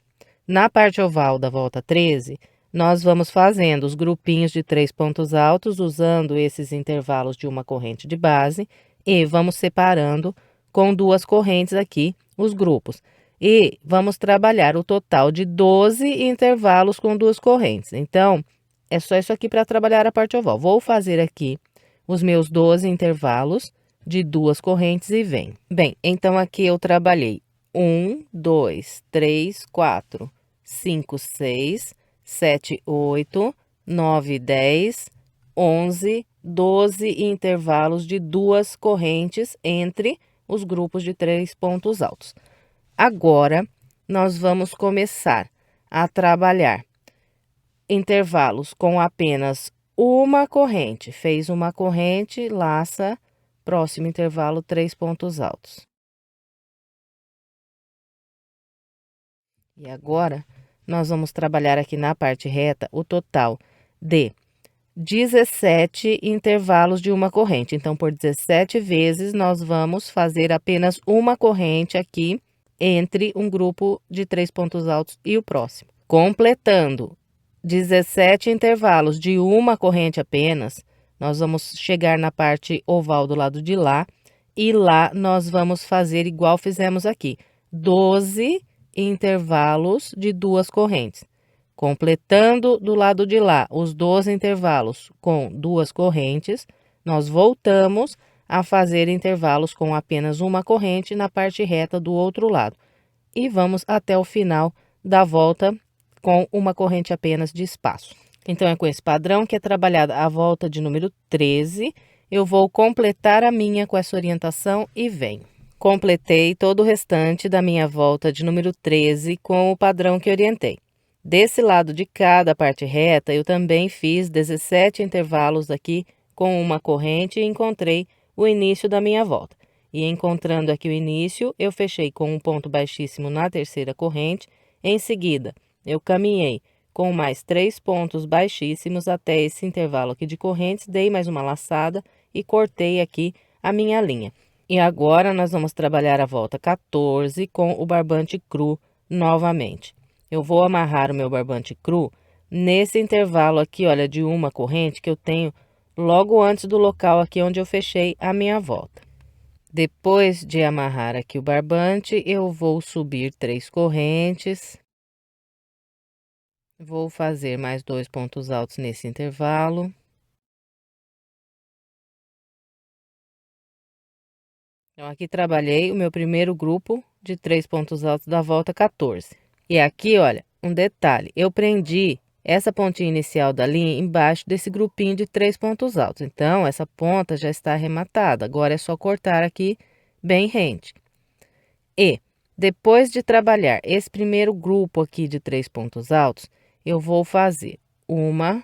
Na parte oval da volta 13, nós vamos fazendo os grupinhos de 3 pontos altos, usando esses intervalos de uma corrente de base, e vamos separando com 2 correntes aqui os grupos. E vamos trabalhar o total de 12 intervalos com 2 correntes. Então, é só isso aqui para trabalhar a parte oval. Vou fazer aqui os meus 12 intervalos de 2 correntes e venho. Bem, então aqui eu trabalhei 1, 2, 3, 4, 5, 6, 7, 8, 9, 10, 11, 12 intervalos de 2 correntes entre os grupos de 3 pontos altos. Agora, nós vamos começar a trabalhar intervalos com apenas uma corrente. Fez uma corrente, laça, próximo intervalo, 3 pontos altos. E agora, nós vamos trabalhar aqui na parte reta o total de 17 intervalos de uma corrente. Então, por 17 vezes, nós vamos fazer apenas uma corrente aqui entre um grupo de 3 pontos altos e o próximo. Completando 17 intervalos de uma corrente apenas, nós vamos chegar na parte oval do lado de lá, e lá nós vamos fazer igual fizemos aqui, 12 intervalos de 2 correntes. Completando do lado de lá os 12 intervalos com 2 correntes, nós voltamos a fazer intervalos com apenas uma corrente na parte reta do outro lado. E vamos até o final da volta com uma corrente apenas de espaço. Então, é com esse padrão que é trabalhada a volta de número 13. Eu vou completar a minha com essa orientação e venho. Completei todo o restante da minha volta de número 13 com o padrão que orientei. Desse lado de cada parte reta, eu também fiz 17 intervalos aqui com uma corrente e encontrei o início da minha volta. E encontrando aqui o início, eu fechei com um ponto baixíssimo na terceira corrente. Em seguida, eu caminhei com mais 3 pontos baixíssimos até esse intervalo aqui de correntes, dei mais uma laçada e cortei aqui a minha linha. E agora, nós vamos trabalhar a volta 14 com o barbante cru novamente. Eu vou amarrar o meu barbante cru nesse intervalo aqui, olha, de uma corrente que eu tenho logo antes do local aqui onde eu fechei a minha volta. Depois de amarrar aqui o barbante, eu vou subir 3 correntes. Vou fazer mais 2 pontos altos nesse intervalo. Então, aqui trabalhei o meu primeiro grupo de 3 pontos altos da volta 14. E aqui, olha, um detalhe, eu prendi essa pontinha inicial da linha embaixo desse grupinho de 3 pontos altos. Então, essa ponta já está arrematada, agora é só cortar aqui bem rente. E, depois de trabalhar esse primeiro grupo aqui de 3 pontos altos, eu vou fazer 1,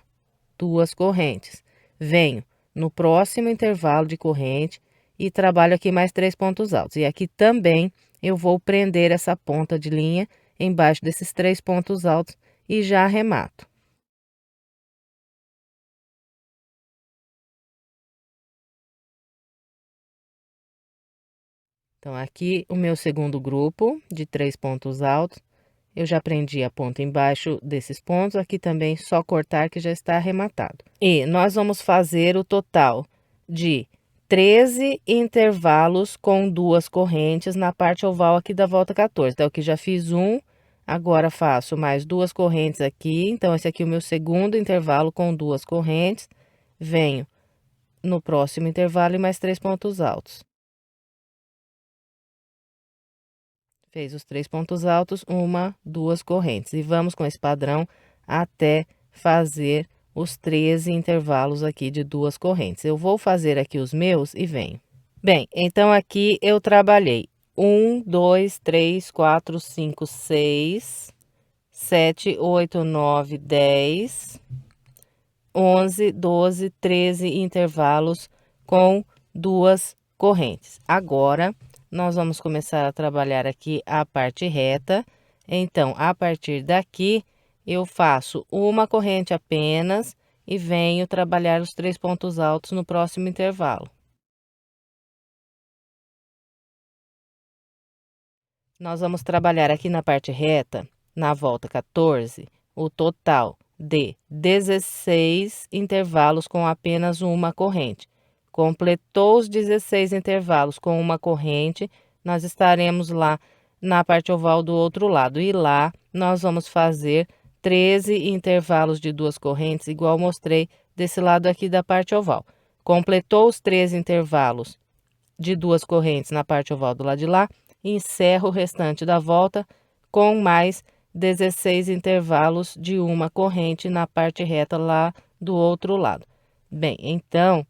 2 correntes. Venho no próximo intervalo de corrente e trabalho aqui mais 3 pontos altos. E aqui também eu vou prender essa ponta de linha embaixo desses 3 pontos altos e já arremato. Então, aqui o meu segundo grupo de 3 pontos altos, eu já prendi a ponta embaixo desses pontos, aqui também só cortar que já está arrematado. E nós vamos fazer o total de 13 intervalos com 2 correntes na parte oval aqui da volta 14. Então, aqui já fiz um, agora faço mais 2 correntes aqui. Então, esse aqui é o meu segundo intervalo com 2 correntes. Venho no próximo intervalo e mais 3 pontos altos. Fez os 3 pontos altos, 1, 2 correntes. E vamos com esse padrão até fazer os 13 intervalos aqui de 2 correntes. Eu vou fazer aqui os meus e venho. Bem, então aqui eu trabalhei 1, 2, 3, 4, 5, 6, 7, 8, 9, 10, 11, 12, 13 intervalos com 2 correntes. Agora, nós vamos começar a trabalhar aqui a parte reta. Então, a partir daqui, eu faço uma corrente apenas e venho trabalhar os 3 pontos altos no próximo intervalo. Nós vamos trabalhar aqui na parte reta, na volta 14, o total de 16 intervalos com apenas uma corrente. Completou os 16 intervalos com uma corrente, nós estaremos lá na parte oval do outro lado. E lá nós vamos fazer 13 intervalos de duas correntes, igual mostrei desse lado aqui da parte oval. Completou os 13 intervalos de duas correntes na parte oval do lado de lá, encerra o restante da volta com mais 16 intervalos de uma corrente na parte reta lá do outro lado. Bem, então,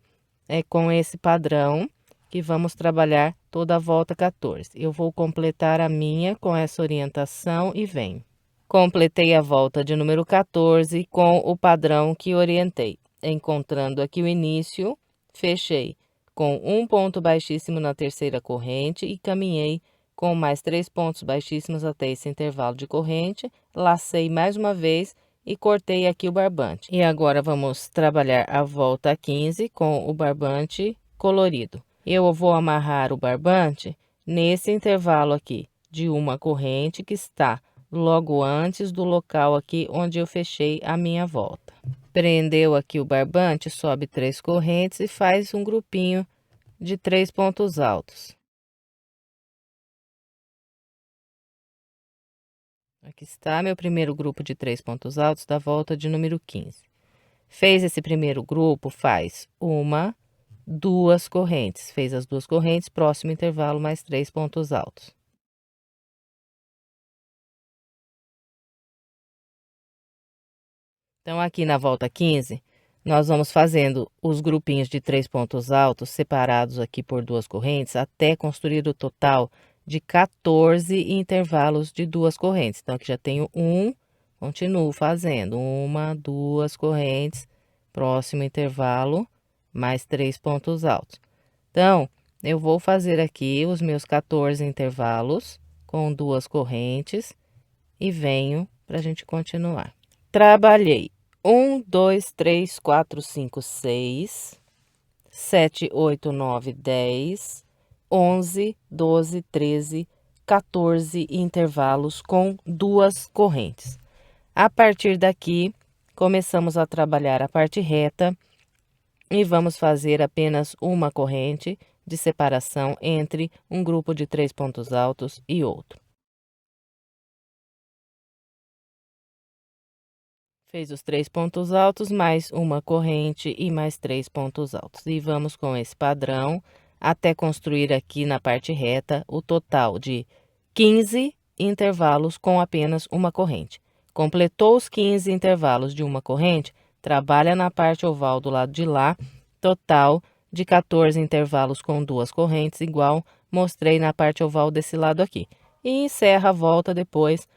é com esse padrão que vamos trabalhar toda a volta 14. Eu vou completar a minha com essa orientação e venho. Completei a volta de número 14 com o padrão que orientei. Encontrando aqui o início, fechei com um ponto baixíssimo na terceira corrente e caminhei com mais 3 pontos baixíssimos até esse intervalo de corrente, lacei mais uma vez e cortei aqui o barbante. E agora vamos trabalhar a volta 15 com o barbante colorido. Eu vou amarrar o barbante nesse intervalo aqui de uma corrente que está logo antes do local aqui onde eu fechei a minha volta. Prendeu aqui o barbante, sobe 3 correntes e faz um grupinho de 3 pontos altos. Aqui está meu primeiro grupo de 3 pontos altos da volta de número 15. Fez esse primeiro grupo, faz uma, duas correntes. Fez as duas correntes, próximo intervalo, mais 3 pontos altos. Então, aqui na volta 15, nós vamos fazendo os grupinhos de 3 pontos altos, separados aqui por duas correntes, até construir o total de 14 intervalos de duas correntes. Então, aqui já tenho um, continuo fazendo uma, duas correntes, próximo intervalo, mais 3 pontos altos. Então, eu vou fazer aqui os meus 14 intervalos com duas correntes e venho para a gente continuar. Trabalhei 1, 2, 3, 4, 5, 6, 7, 8, 9, 10, 11, 12, 13, 14 intervalos com duas correntes. A partir daqui, começamos a trabalhar a parte reta e vamos fazer apenas uma corrente de separação entre um grupo de 3 pontos altos e outro. Fez os 3 pontos altos, mais uma corrente e mais 3 pontos altos. E vamos com esse padrão até construir aqui na parte reta o total de 15 intervalos com apenas uma corrente. Completou os 15 intervalos de uma corrente, trabalha na parte oval do lado de lá, total de 14 intervalos com duas correntes, igual mostrei na parte oval desse lado aqui. E encerra a volta depois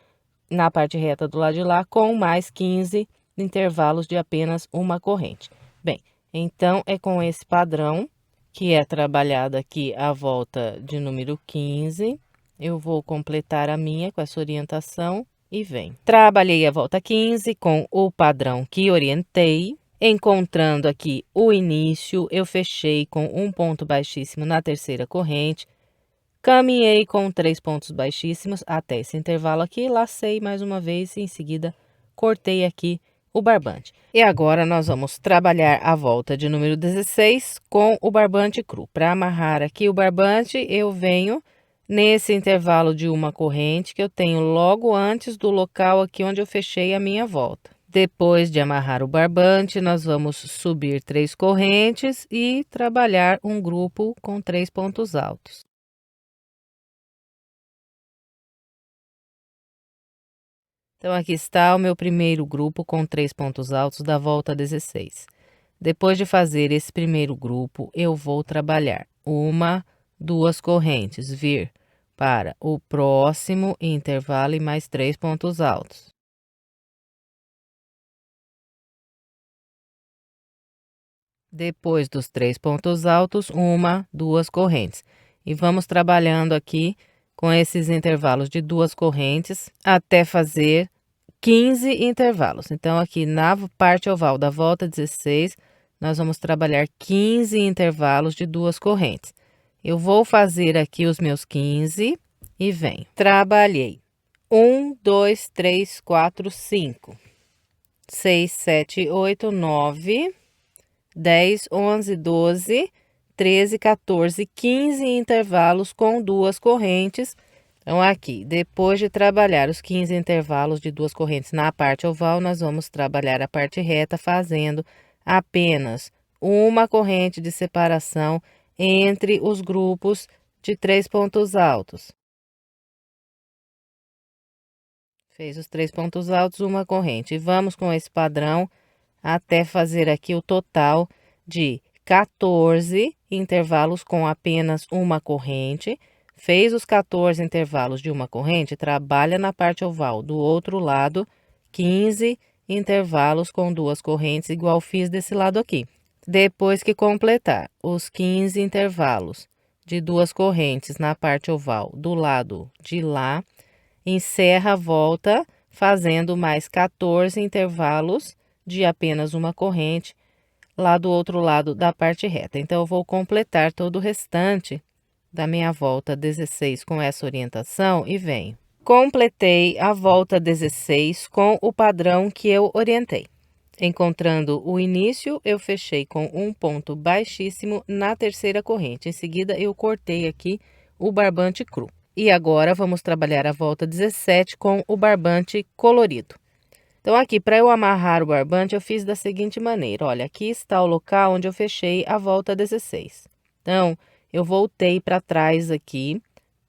na parte reta do lado de lá, com mais 15 intervalos de apenas uma corrente. Bem, então, é com esse padrão que é trabalhado aqui a volta de número 15. Eu vou completar a minha com essa orientação e venho. Trabalhei a volta 15 com o padrão que orientei. Encontrando aqui o início, eu fechei com um ponto baixíssimo na terceira corrente. Caminhei com 3 pontos baixíssimos até esse intervalo aqui, lacei mais uma vez e em seguida cortei aqui o barbante. E agora nós vamos trabalhar a volta de número 16 com o barbante cru. Para amarrar aqui o barbante, eu venho nesse intervalo de uma corrente que eu tenho logo antes do local aqui onde eu fechei a minha volta. Depois de amarrar o barbante, nós vamos subir 3 correntes e trabalhar um grupo com 3 pontos altos. Então, aqui está o meu primeiro grupo com 3 pontos altos da volta 16. Depois de fazer esse primeiro grupo, eu vou trabalhar uma, duas correntes, vir para o próximo intervalo e mais 3 pontos altos. Depois dos 3 pontos altos, uma, duas correntes. E vamos trabalhando aqui com esses intervalos de duas correntes até fazer 15 intervalos. Então, aqui na parte oval da volta 16, nós vamos trabalhar 15 intervalos de duas correntes. Eu vou fazer aqui os meus 15 e venho. Trabalhei 1, 2, 3, 4, 5, 6, 7, 8, 9, 10, 11, 12, 13, 14, 15 intervalos com duas correntes. Então, aqui, depois de trabalhar os 15 intervalos de duas correntes na parte oval, nós vamos trabalhar a parte reta fazendo apenas uma corrente de separação entre os grupos de 3 pontos altos. Fez os 3 pontos altos, uma corrente. E vamos com esse padrão até fazer aqui o total de 14 intervalos com apenas uma corrente. Fez os 14 intervalos de uma corrente, trabalha na parte oval. Do outro lado, 15 intervalos com duas correntes, igual fiz desse lado aqui. Depois que completar os 15 intervalos de duas correntes na parte oval do lado de lá, encerra a volta fazendo mais 14 intervalos de apenas uma corrente lá do outro lado da parte reta. Então, eu vou completar todo o restante da minha volta 16 com essa orientação e venho. Completei a volta 16 com o padrão que eu orientei. Encontrando o início, eu fechei com um ponto baixíssimo na terceira corrente. Em seguida, eu cortei aqui o barbante cru. E agora, vamos trabalhar a volta 17 com o barbante colorido. Então, aqui, para eu amarrar o barbante, eu fiz da seguinte maneira. Olha, aqui está o local onde eu fechei a volta 16. Então, eu voltei para trás aqui,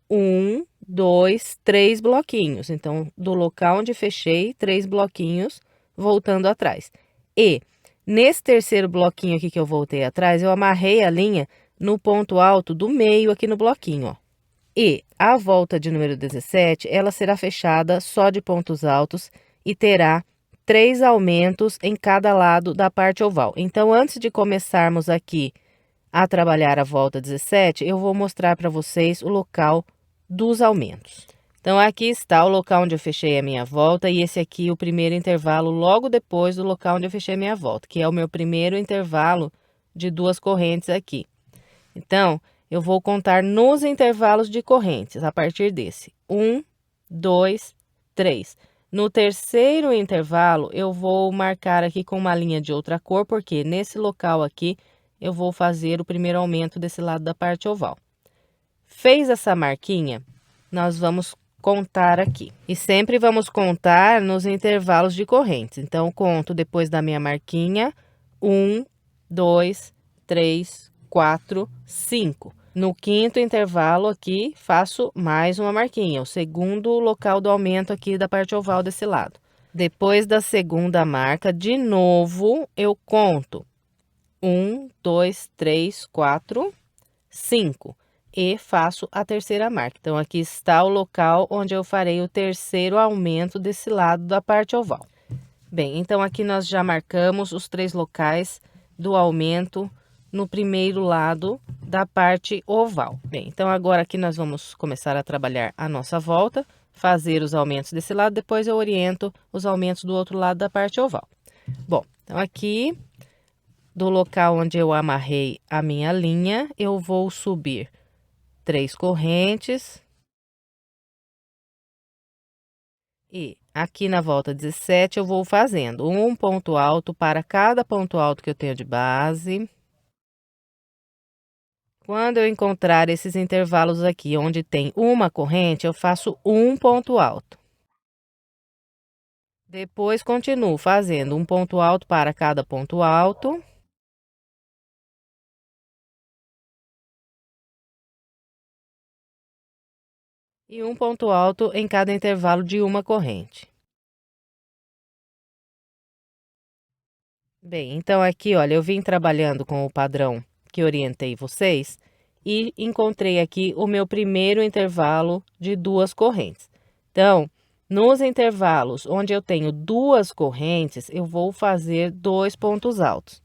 1, 2, 3 bloquinhos. Então, do local onde fechei, 3 bloquinhos, voltando atrás. E, nesse terceiro bloquinho aqui que eu voltei atrás, eu amarrei a linha no ponto alto do meio aqui no bloquinho, ó. E a volta de número 17, ela será fechada só de pontos altos e terá 3 aumentos em cada lado da parte oval. Então, antes de começarmos aqui a trabalhar a volta 17, eu vou mostrar para vocês o local dos aumentos. Então, aqui está o local onde eu fechei a minha volta e esse aqui o primeiro intervalo logo depois do local onde eu fechei a minha volta, que é o meu primeiro intervalo de duas correntes aqui. Então, eu vou contar nos intervalos de correntes, a partir desse. 1, 2, 3. No terceiro intervalo, eu vou marcar aqui com uma linha de outra cor, porque nesse local aqui, eu vou fazer o primeiro aumento desse lado da parte oval. Fez essa marquinha, nós vamos contar aqui. E sempre vamos contar nos intervalos de correntes. Então, conto depois da minha marquinha, 1, 2, 3, 4, 5. No quinto intervalo aqui, faço mais uma marquinha, o segundo local do aumento aqui da parte oval desse lado. Depois da segunda marca, de novo, eu conto 1, 2, 3, 4, 5 e faço a terceira marca. Então, aqui está o local onde eu farei o terceiro aumento desse lado da parte oval. Bem, então aqui nós já marcamos os 3 locais do aumento no primeiro lado da parte oval. Bem, então agora aqui nós vamos começar a trabalhar a nossa volta, fazer os aumentos desse lado, depois eu oriento os aumentos do outro lado da parte oval. Bom, então aqui do local onde eu amarrei a minha linha, eu vou subir 3 correntes. E aqui na volta 17 eu vou fazendo um ponto alto para cada ponto alto que eu tenho de base. Quando eu encontrar esses intervalos aqui, onde tem uma corrente, eu faço um ponto alto. Depois, continuo fazendo um ponto alto para cada ponto alto. E um ponto alto em cada intervalo de uma corrente. Bem, então aqui, olha, eu vim trabalhando com o padrão que orientei vocês e encontrei aqui o meu primeiro intervalo de duas correntes. Então, nos intervalos onde eu tenho duas correntes, eu vou fazer 2 pontos altos,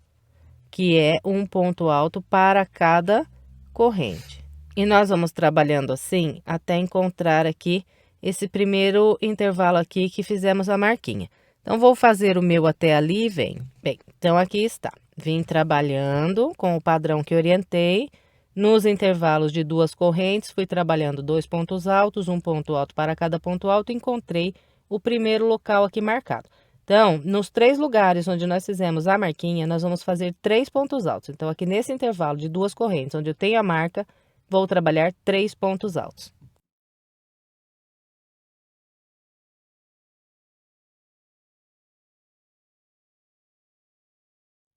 que é um ponto alto para cada corrente. E nós vamos trabalhando assim até encontrar aqui esse primeiro intervalo aqui que fizemos a marquinha. Então, vou fazer o meu até ali e venho. Bem, então aqui está. Vim trabalhando com o padrão que orientei Nos intervalos de duas correntes, fui trabalhando 2 pontos altos, um ponto alto para cada ponto alto, e encontrei o primeiro local aqui marcado. Então, nos 3 lugares onde nós fizemos a marquinha, nós vamos fazer 3 pontos altos. Então, aqui nesse intervalo de duas correntes, onde eu tenho a marca, vou trabalhar 3 pontos altos.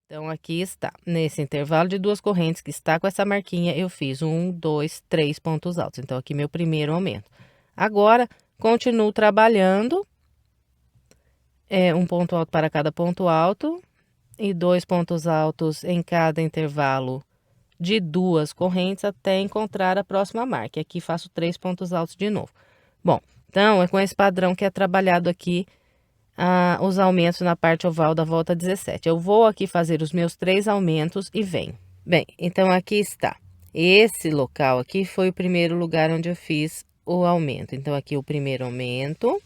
Então, aqui está. Nesse intervalo de duas correntes que está com essa marquinha, eu fiz 1, 2, 3 pontos altos. Então, aqui meu primeiro aumento. Agora, continuo trabalhando um ponto alto para cada ponto alto e 2 pontos altos em cada intervalo de duas correntes até encontrar a próxima marca. Aqui faço 3 pontos altos de novo. Bom, então, é com esse padrão que é trabalhado aqui os aumentos na parte oval da volta 17. Eu vou aqui fazer os meus 3 aumentos e venho. Bem, então aqui está. Esse local aqui foi o primeiro lugar onde eu fiz o aumento. Então, aqui o primeiro aumento,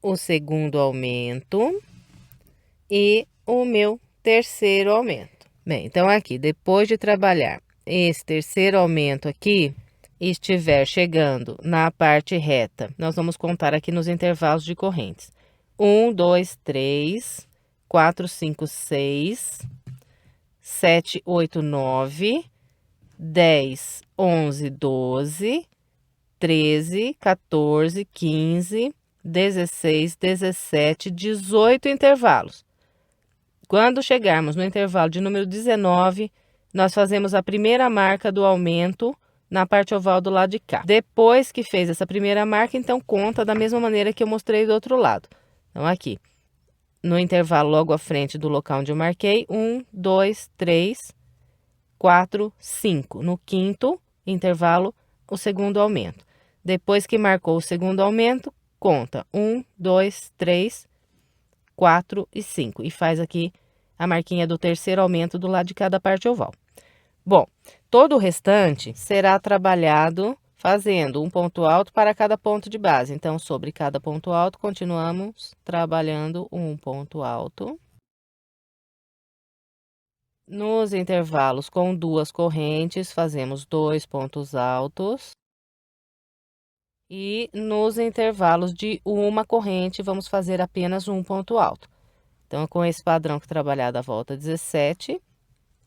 o segundo aumento e o meu terceiro aumento. Bem, então aqui, depois de trabalhar esse terceiro aumento aqui, estiver chegando na parte reta, nós vamos contar aqui nos intervalos de correntes. 1, 2, 3, 4, 5, 6, 7, 8, 9, 10, 11, 12, 13, 14, 15, 16, 17, 18 intervalos. Quando chegarmos no intervalo de número 19, nós fazemos a primeira marca do aumento na parte oval do lado de cá. Depois que fez essa primeira marca, então conta da mesma maneira que eu mostrei do outro lado. Então, aqui, no intervalo logo à frente do local onde eu marquei, 1, 2, 3, 4, 5. No quinto intervalo, o segundo aumento. Depois que marcou o segundo aumento, conta 1, 2, 3, 4 e 5. E faz aqui a marquinha do terceiro aumento do lado de cada parte oval. Bom, todo o restante será trabalhado fazendo um ponto alto para cada ponto de base. Então, sobre cada ponto alto, continuamos trabalhando um ponto alto. Nos intervalos com duas correntes, fazemos 2 pontos altos. E nos intervalos de uma corrente, vamos fazer apenas um ponto alto. Então, com esse padrão que trabalhar da volta 17...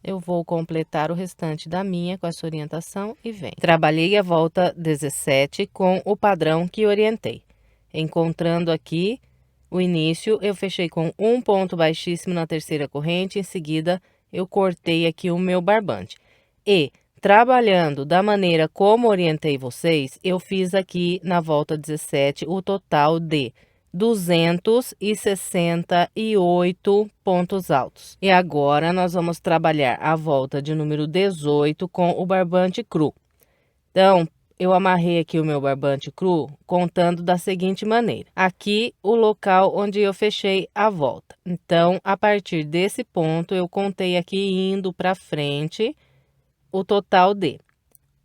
eu vou completar o restante da minha com essa orientação e venho. Trabalhei a volta 17 com o padrão que orientei. Encontrando aqui o início, eu fechei com um ponto baixíssimo na terceira corrente, em seguida eu cortei aqui o meu barbante. E, trabalhando da maneira como orientei vocês, eu fiz aqui na volta 17 o total de 268 pontos altos. E agora, nós vamos trabalhar a volta de número 18 com o barbante cru. Então, eu amarrei aqui o meu barbante cru contando da seguinte maneira. Aqui, o local onde eu fechei a volta. Então, a partir desse ponto, eu contei aqui indo para frente o total de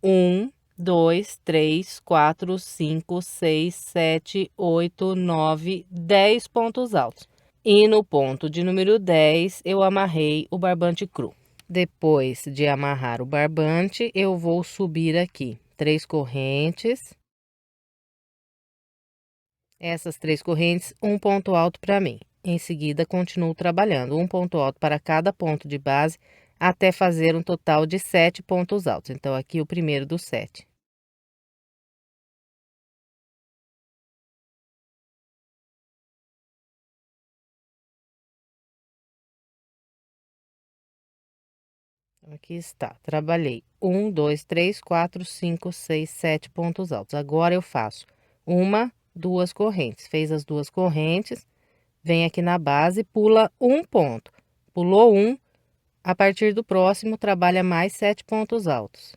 1, 2, 3, 4, 5, 6, 7, 8, 9, 10 pontos altos. E no ponto de número 10, eu amarrei o barbante cru. Depois de amarrar o barbante, eu vou subir aqui 3 correntes. Essas 3 correntes, um ponto alto para mim. Em seguida, continuo trabalhando um ponto alto para cada ponto de base, até fazer um total de 7 pontos altos. Então, aqui o primeiro dos 7. Aqui está, trabalhei 1, 2, 3, 4, 5, 6, 7 pontos altos. Agora, eu faço uma, 2 correntes. Fez as 2 correntes, vem aqui na base, pula um ponto. Pulou um, a partir do próximo, trabalha mais 7 pontos altos.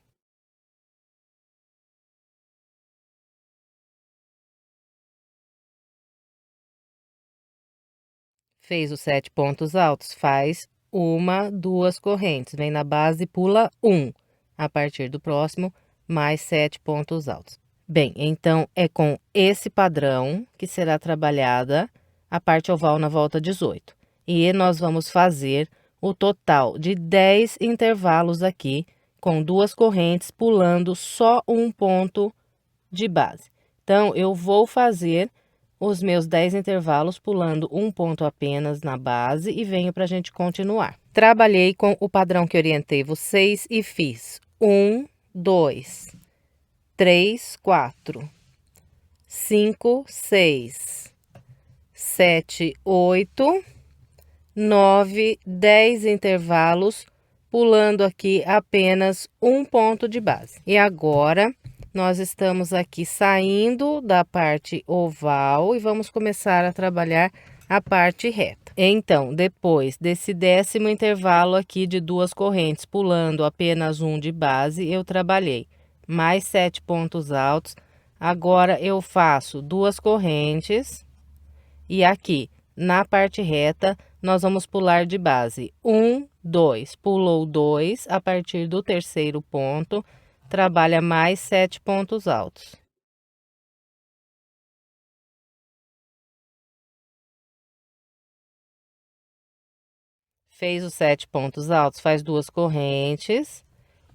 Fez os 7 pontos altos, faz uma, 2 correntes. Vem na base, pula um. A partir do próximo, mais 7 pontos altos. Bem, então, é com esse padrão que será trabalhada a parte oval na volta 18. E nós vamos fazer o total de 10 intervalos aqui com 2 correntes, pulando só um ponto de base. Então, eu vou fazer os meus 10 intervalos pulando um ponto apenas na base e venho para a gente continuar. Trabalhei com o padrão que orientei vocês e fiz 1, 2, 3, 4, 5, 6, 7, 8, 9, 10 intervalos, pulando aqui apenas um ponto de base. E agora, nós estamos aqui saindo da parte oval e vamos começar a trabalhar a parte reta. Então, depois desse 10º intervalo aqui de 2 correntes, pulando apenas um de base, eu trabalhei mais 7 pontos altos. Agora, eu faço 2 correntes e aqui, na parte reta, nós vamos pular de base 1, 2, pulou 2, a partir do 3º ponto, trabalha mais 7 pontos altos. Fez os 7 pontos altos, faz 2 correntes,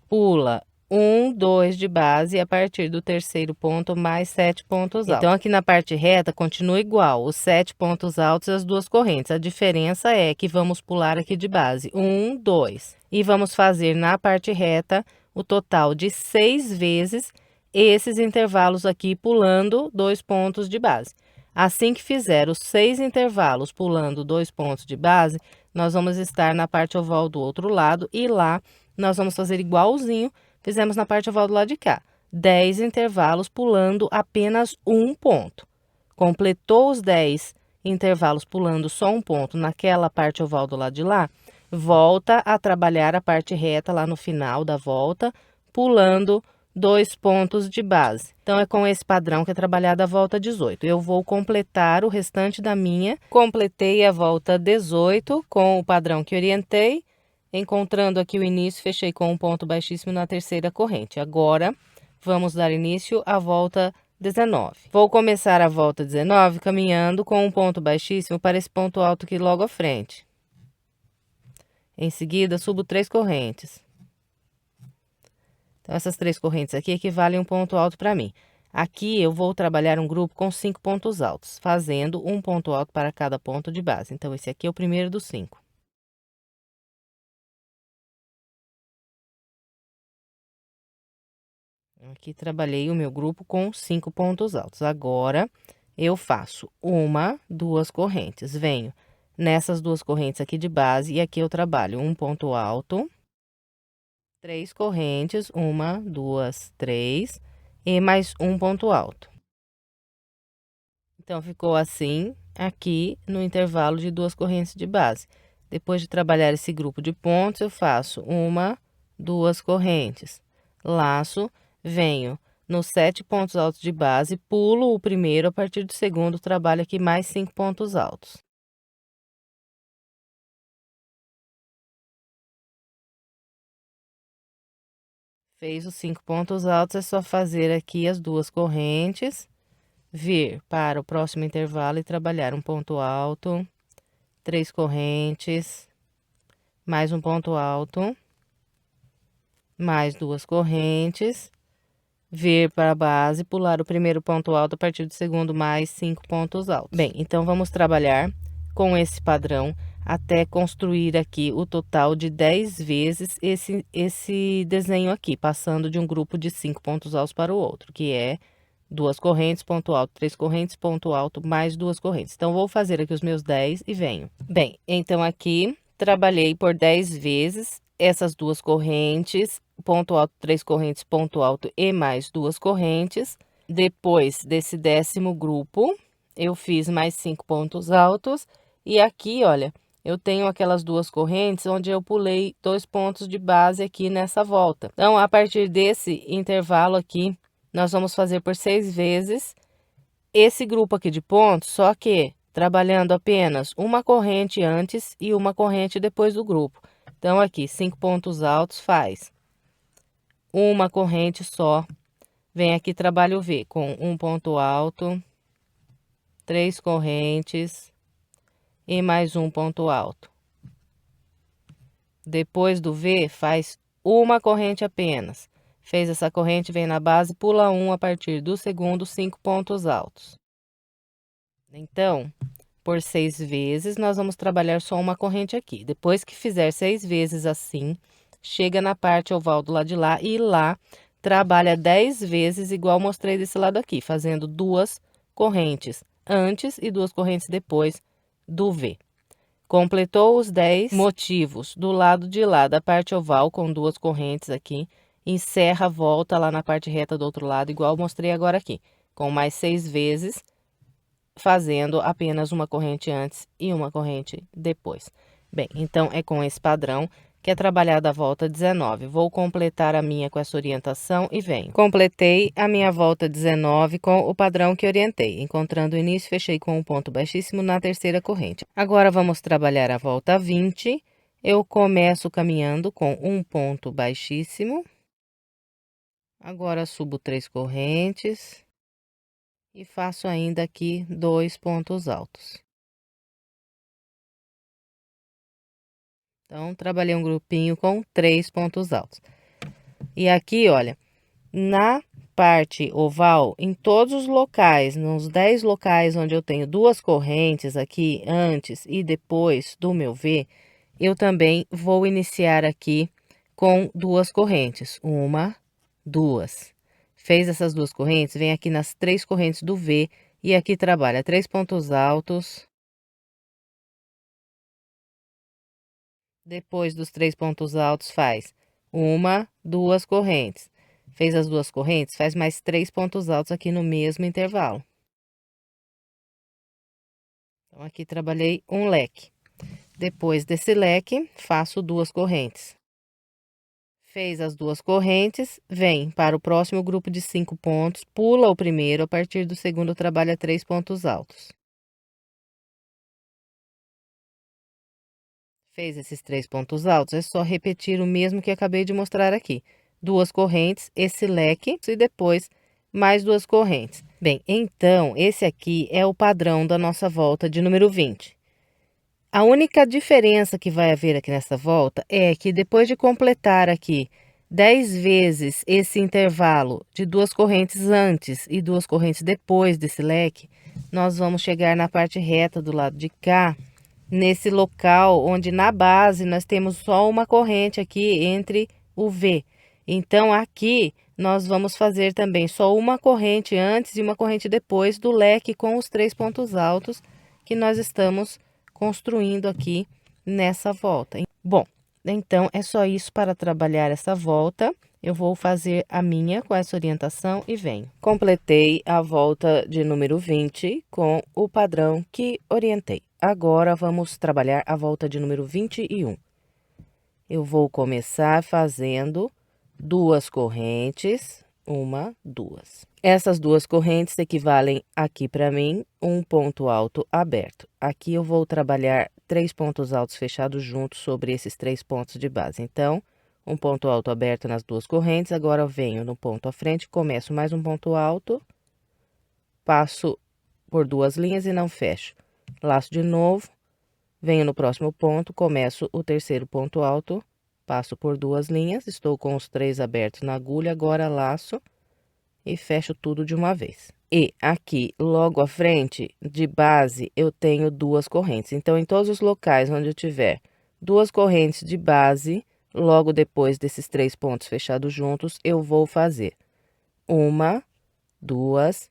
pula 1, 2 de base e a partir do 3º ponto mais 7 pontos altos. Então, aqui na parte reta continua igual, os 7 pontos altos e as 2 correntes. A diferença é que vamos pular aqui de base 1, 2 e vamos fazer na parte reta o total de 6 vezes esses intervalos aqui pulando 2 pontos de base. Assim que fizer os 6 intervalos pulando 2 pontos de base, nós vamos estar na parte oval do outro lado e lá nós vamos fazer igualzinho fizemos na parte oval do lado de cá. 10 intervalos pulando apenas um ponto. Completou os 10 intervalos pulando só um ponto naquela parte oval do lado de lá, volta a trabalhar a parte reta lá no final da volta, pulando 2 pontos de base. Então, é com esse padrão que é trabalhada a volta 18. Eu vou completar o restante da minha. Completei a volta 18 com o padrão que orientei. Encontrando aqui o início, fechei com um ponto baixíssimo na 3ª corrente. Agora, vamos dar início à volta 19. Vou começar a volta 19 caminhando com um ponto baixíssimo para esse ponto alto aqui logo à frente. Em seguida, subo 3 correntes. Então, essas 3 correntes aqui equivalem a um ponto alto para mim. Aqui, eu vou trabalhar um grupo com 5 pontos altos, fazendo um ponto alto para cada ponto de base. Então, esse aqui é o primeiro dos 5. Aqui trabalhei o meu grupo com 5 pontos altos. Agora, eu faço 1, 2 correntes. Venho nessas 2 correntes aqui de base e aqui eu trabalho um ponto alto, 3 correntes, 1, 2, 3 e mais um ponto alto. Então, ficou assim aqui no intervalo de 2 correntes de base. Depois de trabalhar esse grupo de pontos, eu faço 1, 2 correntes, laço. Venho nos 7 pontos altos de base, pulo o primeiro, a partir do segundo, trabalho aqui mais 5 pontos altos. Fez os 5 pontos altos, é só fazer aqui as 2 correntes, vir para o próximo intervalo e trabalhar um ponto alto, 3 correntes, mais um ponto alto, mais 2 correntes, vir para a base, pular o primeiro ponto alto, a partir do segundo, mais 5 pontos altos. Bem, então, vamos trabalhar com esse padrão até construir aqui o total de 10 vezes esse desenho aqui, passando de um grupo de 5 pontos altos para o outro, que é 2 correntes, ponto alto, 3 correntes, ponto alto, mais 2 correntes. Então, vou fazer aqui os meus 10 e venho. Bem, então, aqui, trabalhei por 10 vezes essas 2 correntes, ponto alto, 3 correntes, ponto alto e mais 2 correntes. Depois desse 10º grupo, eu fiz mais 5 pontos altos. E aqui, olha, eu tenho aquelas 2 correntes onde eu pulei 2 pontos de base aqui nessa volta. Então, a partir desse intervalo aqui, nós vamos fazer por 6 vezes esse grupo aqui de pontos, só que trabalhando apenas uma corrente antes e uma corrente depois do grupo. Então, aqui, 5 pontos altos faz uma corrente só. Vem aqui, trabalho o V com um ponto alto, 3 correntes e mais um ponto alto. Depois do V, faz uma corrente apenas. Fez essa corrente, vem na base, pula um a partir do segundo, 5 pontos altos. Então, por 6 vezes, nós vamos trabalhar só uma corrente aqui. Depois que fizer 6 vezes assim, chega na parte oval do lado de lá e lá trabalha 10 vezes, igual mostrei desse lado aqui, fazendo 2 correntes antes e 2 correntes depois do V. Completou os 10 motivos do lado de lá da parte oval com 2 correntes aqui, encerra, volta lá na parte reta do outro lado, igual mostrei agora aqui, com mais 6 vezes, fazendo apenas uma corrente antes e uma corrente depois. Bem, então é com esse padrão que é trabalhada a volta 19. Vou completar a minha com essa orientação e venho. Completei a minha volta 19 com o padrão que orientei. Encontrando o início, fechei com um ponto baixíssimo na terceira corrente. Agora, vamos trabalhar a volta 20. Eu começo caminhando com um ponto baixíssimo. Agora, subo 3 correntes. E faço ainda aqui 2 pontos altos. Então, trabalhei um grupinho com 3 pontos altos. E aqui, olha, na parte oval, em todos os locais, nos 10 locais onde eu tenho 2 correntes aqui, antes e depois do meu V, eu também vou iniciar aqui com 2 correntes. 1, 2. Fez essas 2 correntes, vem aqui nas 3 correntes do V e aqui trabalha 3 pontos altos. Depois dos 3 pontos altos, faz 1, 2 correntes. Fez as 2 correntes, faz mais 3 pontos altos aqui no mesmo intervalo. Então, aqui trabalhei um leque. Depois desse leque, faço 2 correntes. Fez as 2 correntes, vem para o próximo grupo de 5 pontos, pula o primeiro, a partir do segundo trabalha 3 pontos altos. Fez esses 3 pontos altos, é só repetir o mesmo que acabei de mostrar aqui. 2 correntes, esse leque, e depois mais 2 correntes. Bem, então, esse aqui é o padrão da nossa volta de número 20. A única diferença que vai haver aqui nessa volta é que depois de completar aqui 10 vezes esse intervalo de 2 correntes antes e 2 correntes depois desse leque, nós vamos chegar na parte reta do lado de cá, nesse local onde na base nós temos só uma corrente aqui entre o V. Então, aqui nós vamos fazer também só uma corrente antes e uma corrente depois do leque com os 3 pontos altos que nós estamos construindo aqui nessa volta. Bom, então é só isso para trabalhar essa volta. Eu vou fazer a minha com essa orientação e venho. Completei a volta de número 20 com o padrão que orientei. Agora, vamos trabalhar a volta de número 21. Eu vou começar fazendo 2 correntes, 1, 2. Essas 2 correntes equivalem aqui para mim um ponto alto aberto. Aqui eu vou trabalhar 3 pontos altos fechados juntos sobre esses 3 pontos de base. Então, um ponto alto aberto nas 2 correntes. Agora, eu venho no ponto à frente, começo mais um ponto alto, passo por 2 linhas e não fecho. Laço de novo, venho no próximo ponto, começo o terceiro ponto alto, passo por 2 linhas, estou com os 3 abertos na agulha, agora laço e fecho tudo de uma vez. E aqui, logo à frente, de base, eu tenho 2 correntes. Então, em todos os locais onde eu tiver 2 correntes de base, logo depois desses 3 pontos fechados juntos, eu vou fazer 1, 2,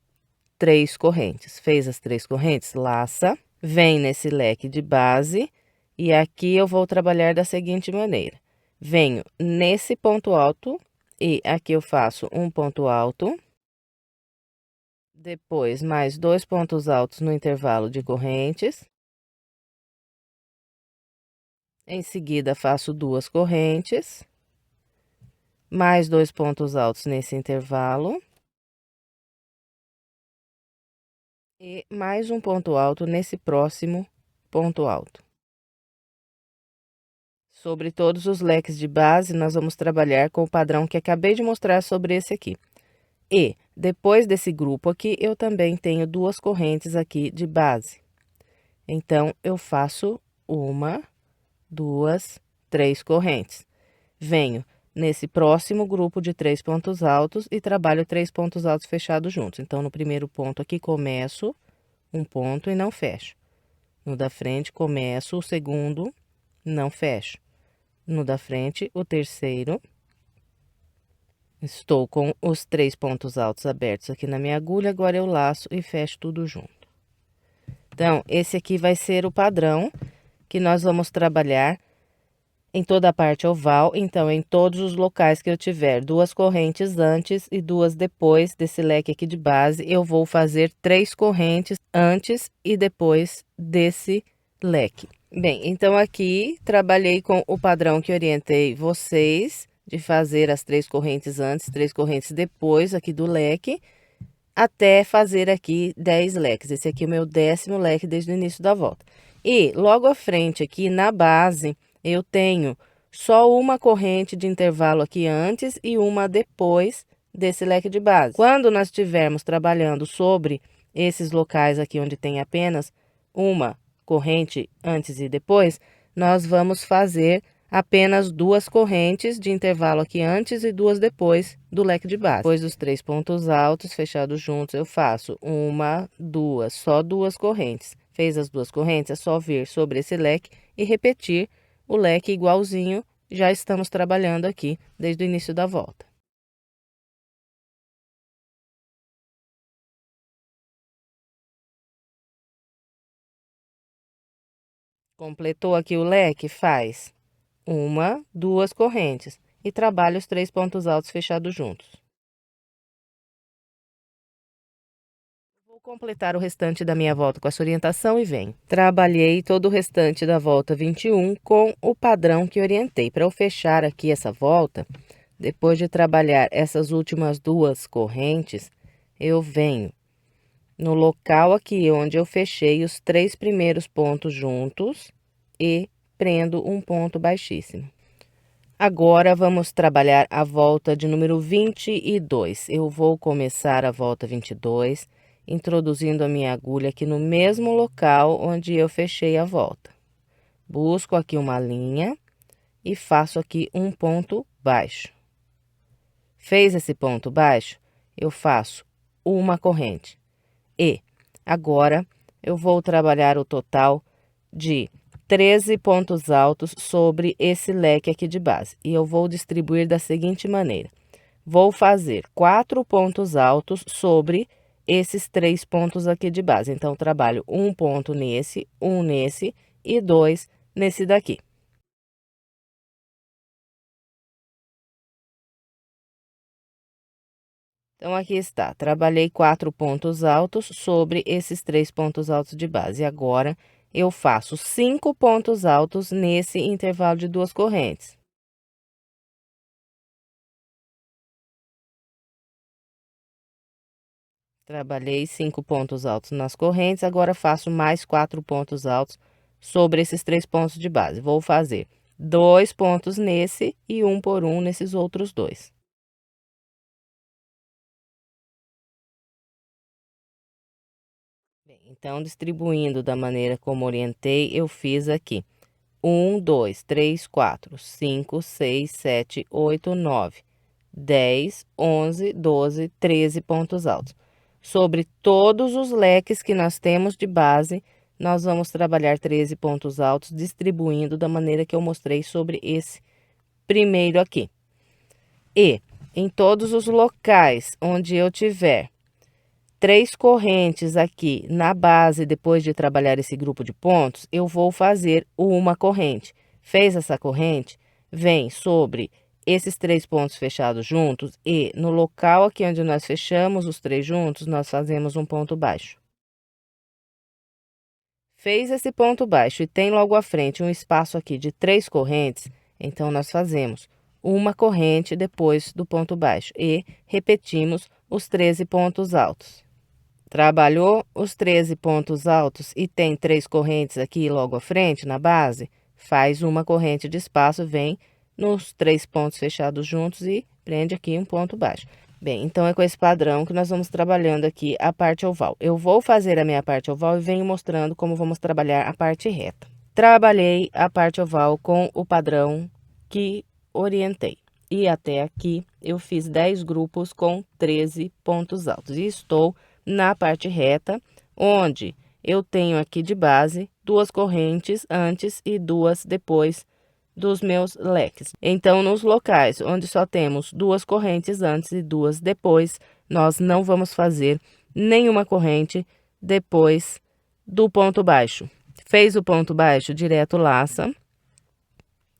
3 correntes. Fez as 3 correntes, laça, vem nesse leque de base e aqui eu vou trabalhar da seguinte maneira. Venho nesse ponto alto e aqui eu faço um ponto alto. Depois, mais 2 pontos altos no intervalo de correntes. Em seguida, faço 2 correntes. Mais 2 pontos altos nesse intervalo. E mais um ponto alto nesse próximo ponto alto. Sobre todos os leques de base, nós vamos trabalhar com o padrão que acabei de mostrar sobre esse aqui. E, depois desse grupo aqui, eu também tenho 2 correntes aqui de base. Então, eu faço 1, 2, 3 correntes. Venho nesse próximo grupo de 3 pontos altos e trabalho 3 pontos altos fechados juntos. Então, no primeiro ponto aqui, começo um ponto e não fecho. No da frente, começo o segundo, não fecho. No da frente, o terceiro. Estou com os 3 pontos altos abertos aqui na minha agulha, agora eu laço e fecho tudo junto. Então, esse aqui vai ser o padrão que nós vamos trabalhar em toda a parte oval. Então, em todos os locais que eu tiver 2 correntes antes e 2 depois desse leque aqui de base, eu vou fazer 3 correntes antes e depois desse leque. Bem, então aqui trabalhei com o padrão que orientei vocês de fazer as 3 correntes antes, 3 correntes depois aqui do leque, até fazer aqui 10 leques. Esse aqui é o meu 10º leque desde o início da volta. E logo à frente aqui na base, eu tenho só uma corrente de intervalo aqui antes e uma depois desse leque de base. Quando nós estivermos trabalhando sobre esses locais aqui onde tem apenas uma corrente antes e depois, nós vamos fazer apenas 2 correntes de intervalo aqui antes e 2 depois do leque de base. Depois dos 3 pontos altos fechados juntos, eu faço 1, 2, só 2 correntes. Fez as 2 correntes, é só vir sobre esse leque e repetir o leque igualzinho já estamos trabalhando aqui desde o início da volta. Completou aqui o leque, faz 1, 2 correntes e trabalha os 3 pontos altos fechados juntos. Vou completar o restante da minha volta com essa orientação e venho. Trabalhei todo o restante da volta 21 com o padrão que orientei. Para eu fechar aqui essa volta, depois de trabalhar essas últimas 2 correntes, eu venho no local aqui onde eu fechei os 3 primeiros pontos juntos e prendo um ponto baixíssimo. Agora, vamos trabalhar a volta de número 22. Eu vou começar a volta 22, introduzindo a minha agulha aqui no mesmo local onde eu fechei a volta. Busco aqui uma linha e faço aqui um ponto baixo. Fez esse ponto baixo, eu faço uma corrente. E agora, eu vou trabalhar o total de 13 pontos altos sobre esse leque aqui de base. E eu vou distribuir da seguinte maneira. Vou fazer 4 pontos altos sobre esses 3 pontos aqui de base. Então, trabalho um ponto nesse, um nesse e 2 nesse daqui. Então, aqui está. Trabalhei 4 pontos altos sobre esses 3 pontos altos de base. Agora, eu faço 5 pontos altos nesse intervalo de 2 correntes. Trabalhei 5 pontos altos nas correntes, agora faço mais 4 pontos altos sobre esses 3 pontos de base. Vou fazer 2 pontos nesse e 1 por 1 nesses outros 2. Bem, então, distribuindo da maneira como orientei, eu fiz aqui 1, 2, 3, 4, 5, 6, 7, 8, 9, 10, 11, 12, 13 pontos altos. Sobre todos os leques que nós temos de base, nós vamos trabalhar 13 pontos altos, distribuindo da maneira que eu mostrei sobre esse primeiro aqui. E em todos os locais onde eu tiver 3 correntes aqui na base, depois de trabalhar esse grupo de pontos, eu vou fazer uma corrente. Fez essa corrente, vem sobre esses 3 pontos fechados juntos e no local aqui onde nós fechamos os 3 juntos, nós fazemos um ponto baixo. Fez esse ponto baixo e tem logo à frente um espaço aqui de 3 correntes, então nós fazemos uma corrente depois do ponto baixo e repetimos os 13 pontos altos. Trabalhou os 13 pontos altos e tem 3 correntes aqui logo à frente, na base, faz uma corrente de espaço, vem nos 3 pontos fechados juntos e prende aqui um ponto baixo. Bem, então é com esse padrão que nós vamos trabalhando aqui a parte oval. Eu vou fazer a minha parte oval e venho mostrando como vamos trabalhar a parte reta. Trabalhei a parte oval com o padrão que orientei. e até aqui eu fiz 10 grupos com 13 pontos altos. E estou na parte reta, onde eu tenho aqui de base 2 correntes antes e 2 depois dos meus leques. Então, nos locais onde só temos 2 correntes antes e 2 depois, nós não vamos fazer nenhuma corrente depois do ponto baixo. Fez o ponto baixo, direto laça,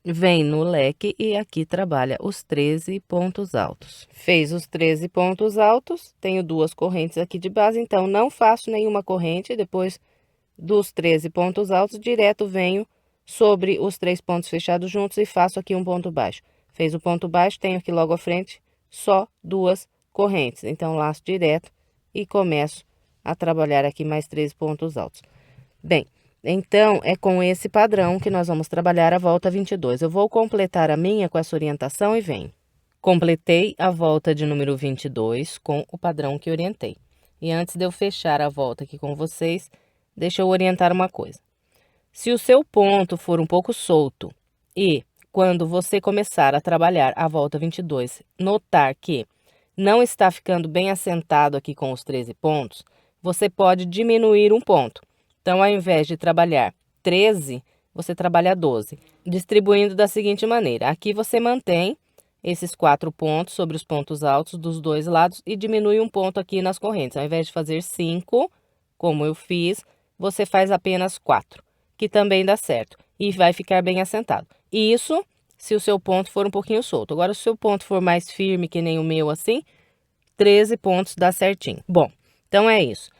vem no leque e aqui trabalha os 13 pontos altos. Fez os 13 pontos altos, tenho 2 correntes aqui de base, então não faço nenhuma corrente depois dos 13 pontos altos, direto venho sobre os 3 pontos fechados juntos e faço aqui um ponto baixo. Fez o ponto baixo, tenho aqui logo à frente só 2 correntes, então laço direto e começo a trabalhar aqui mais 13 pontos altos. Bem, então é com esse padrão que nós vamos trabalhar a volta 22. Eu vou completar a minha com essa orientação e venho. Completei a volta de número 22 com o padrão que orientei. E antes de eu fechar a volta aqui com vocês, deixa eu orientar uma coisa. Se o seu ponto for um pouco solto e quando você começar a trabalhar a volta 22, notar que não está ficando bem assentado aqui com os 13 pontos, você pode diminuir um ponto. Então, ao invés de trabalhar 13, você trabalha 12, distribuindo da seguinte maneira. Aqui você mantém esses 4 pontos sobre os pontos altos dos 2 lados e diminui um ponto aqui nas correntes. Ao invés de fazer 5, como eu fiz, você faz apenas 4, que também dá certo e vai ficar bem assentado. Isso se o seu ponto for um pouquinho solto. Agora, se o seu ponto for mais firme, que nem o meu assim, 13 pontos dá certinho. Bom, então é isso.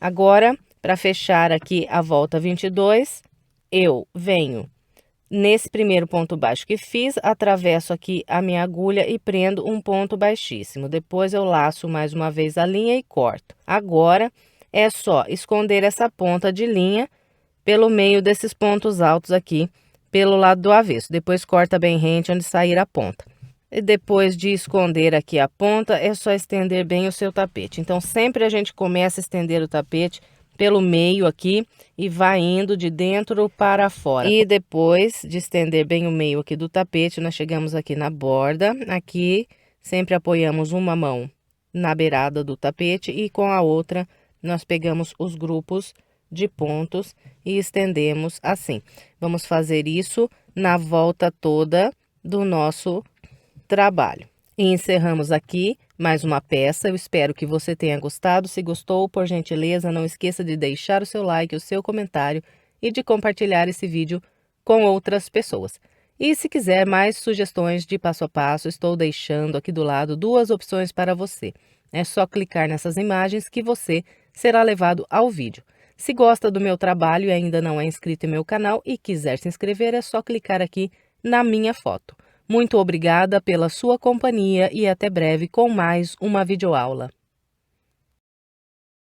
Agora, para fechar aqui a volta 22, eu venho nesse primeiro ponto baixo que fiz, atravesso aqui a minha agulha e prendo um ponto baixíssimo. Depois eu laço mais uma vez a linha e corto. Agora, é só esconder essa ponta de linha pelo meio desses pontos altos aqui, pelo lado do avesso. Depois corta bem rente onde sair a ponta. E depois de esconder aqui a ponta, é só estender bem o seu tapete. Então, sempre a gente começa a estender o tapete pelo meio aqui e vai indo de dentro para fora. E depois de estender bem o meio aqui do tapete, nós chegamos aqui na borda. Aqui, sempre apoiamos uma mão na beirada do tapete e com a outra nós pegamos os grupos de pontos e estendemos assim. Vamos fazer isso na volta toda do nosso trabalho. E encerramos aqui mais uma peça. Eu espero que você tenha gostado. Se gostou, por gentileza, não esqueça de deixar o seu like, o seu comentário e de compartilhar esse vídeo com outras pessoas. E se quiser mais sugestões de passo a passo, estou deixando aqui do lado 2 opções para você. É só clicar nessas imagens que você será levado ao vídeo. Se gosta do meu trabalho e ainda não é inscrito em meu canal e quiser se inscrever, é só clicar aqui na minha foto. Muito obrigada pela sua companhia e até breve com mais uma videoaula.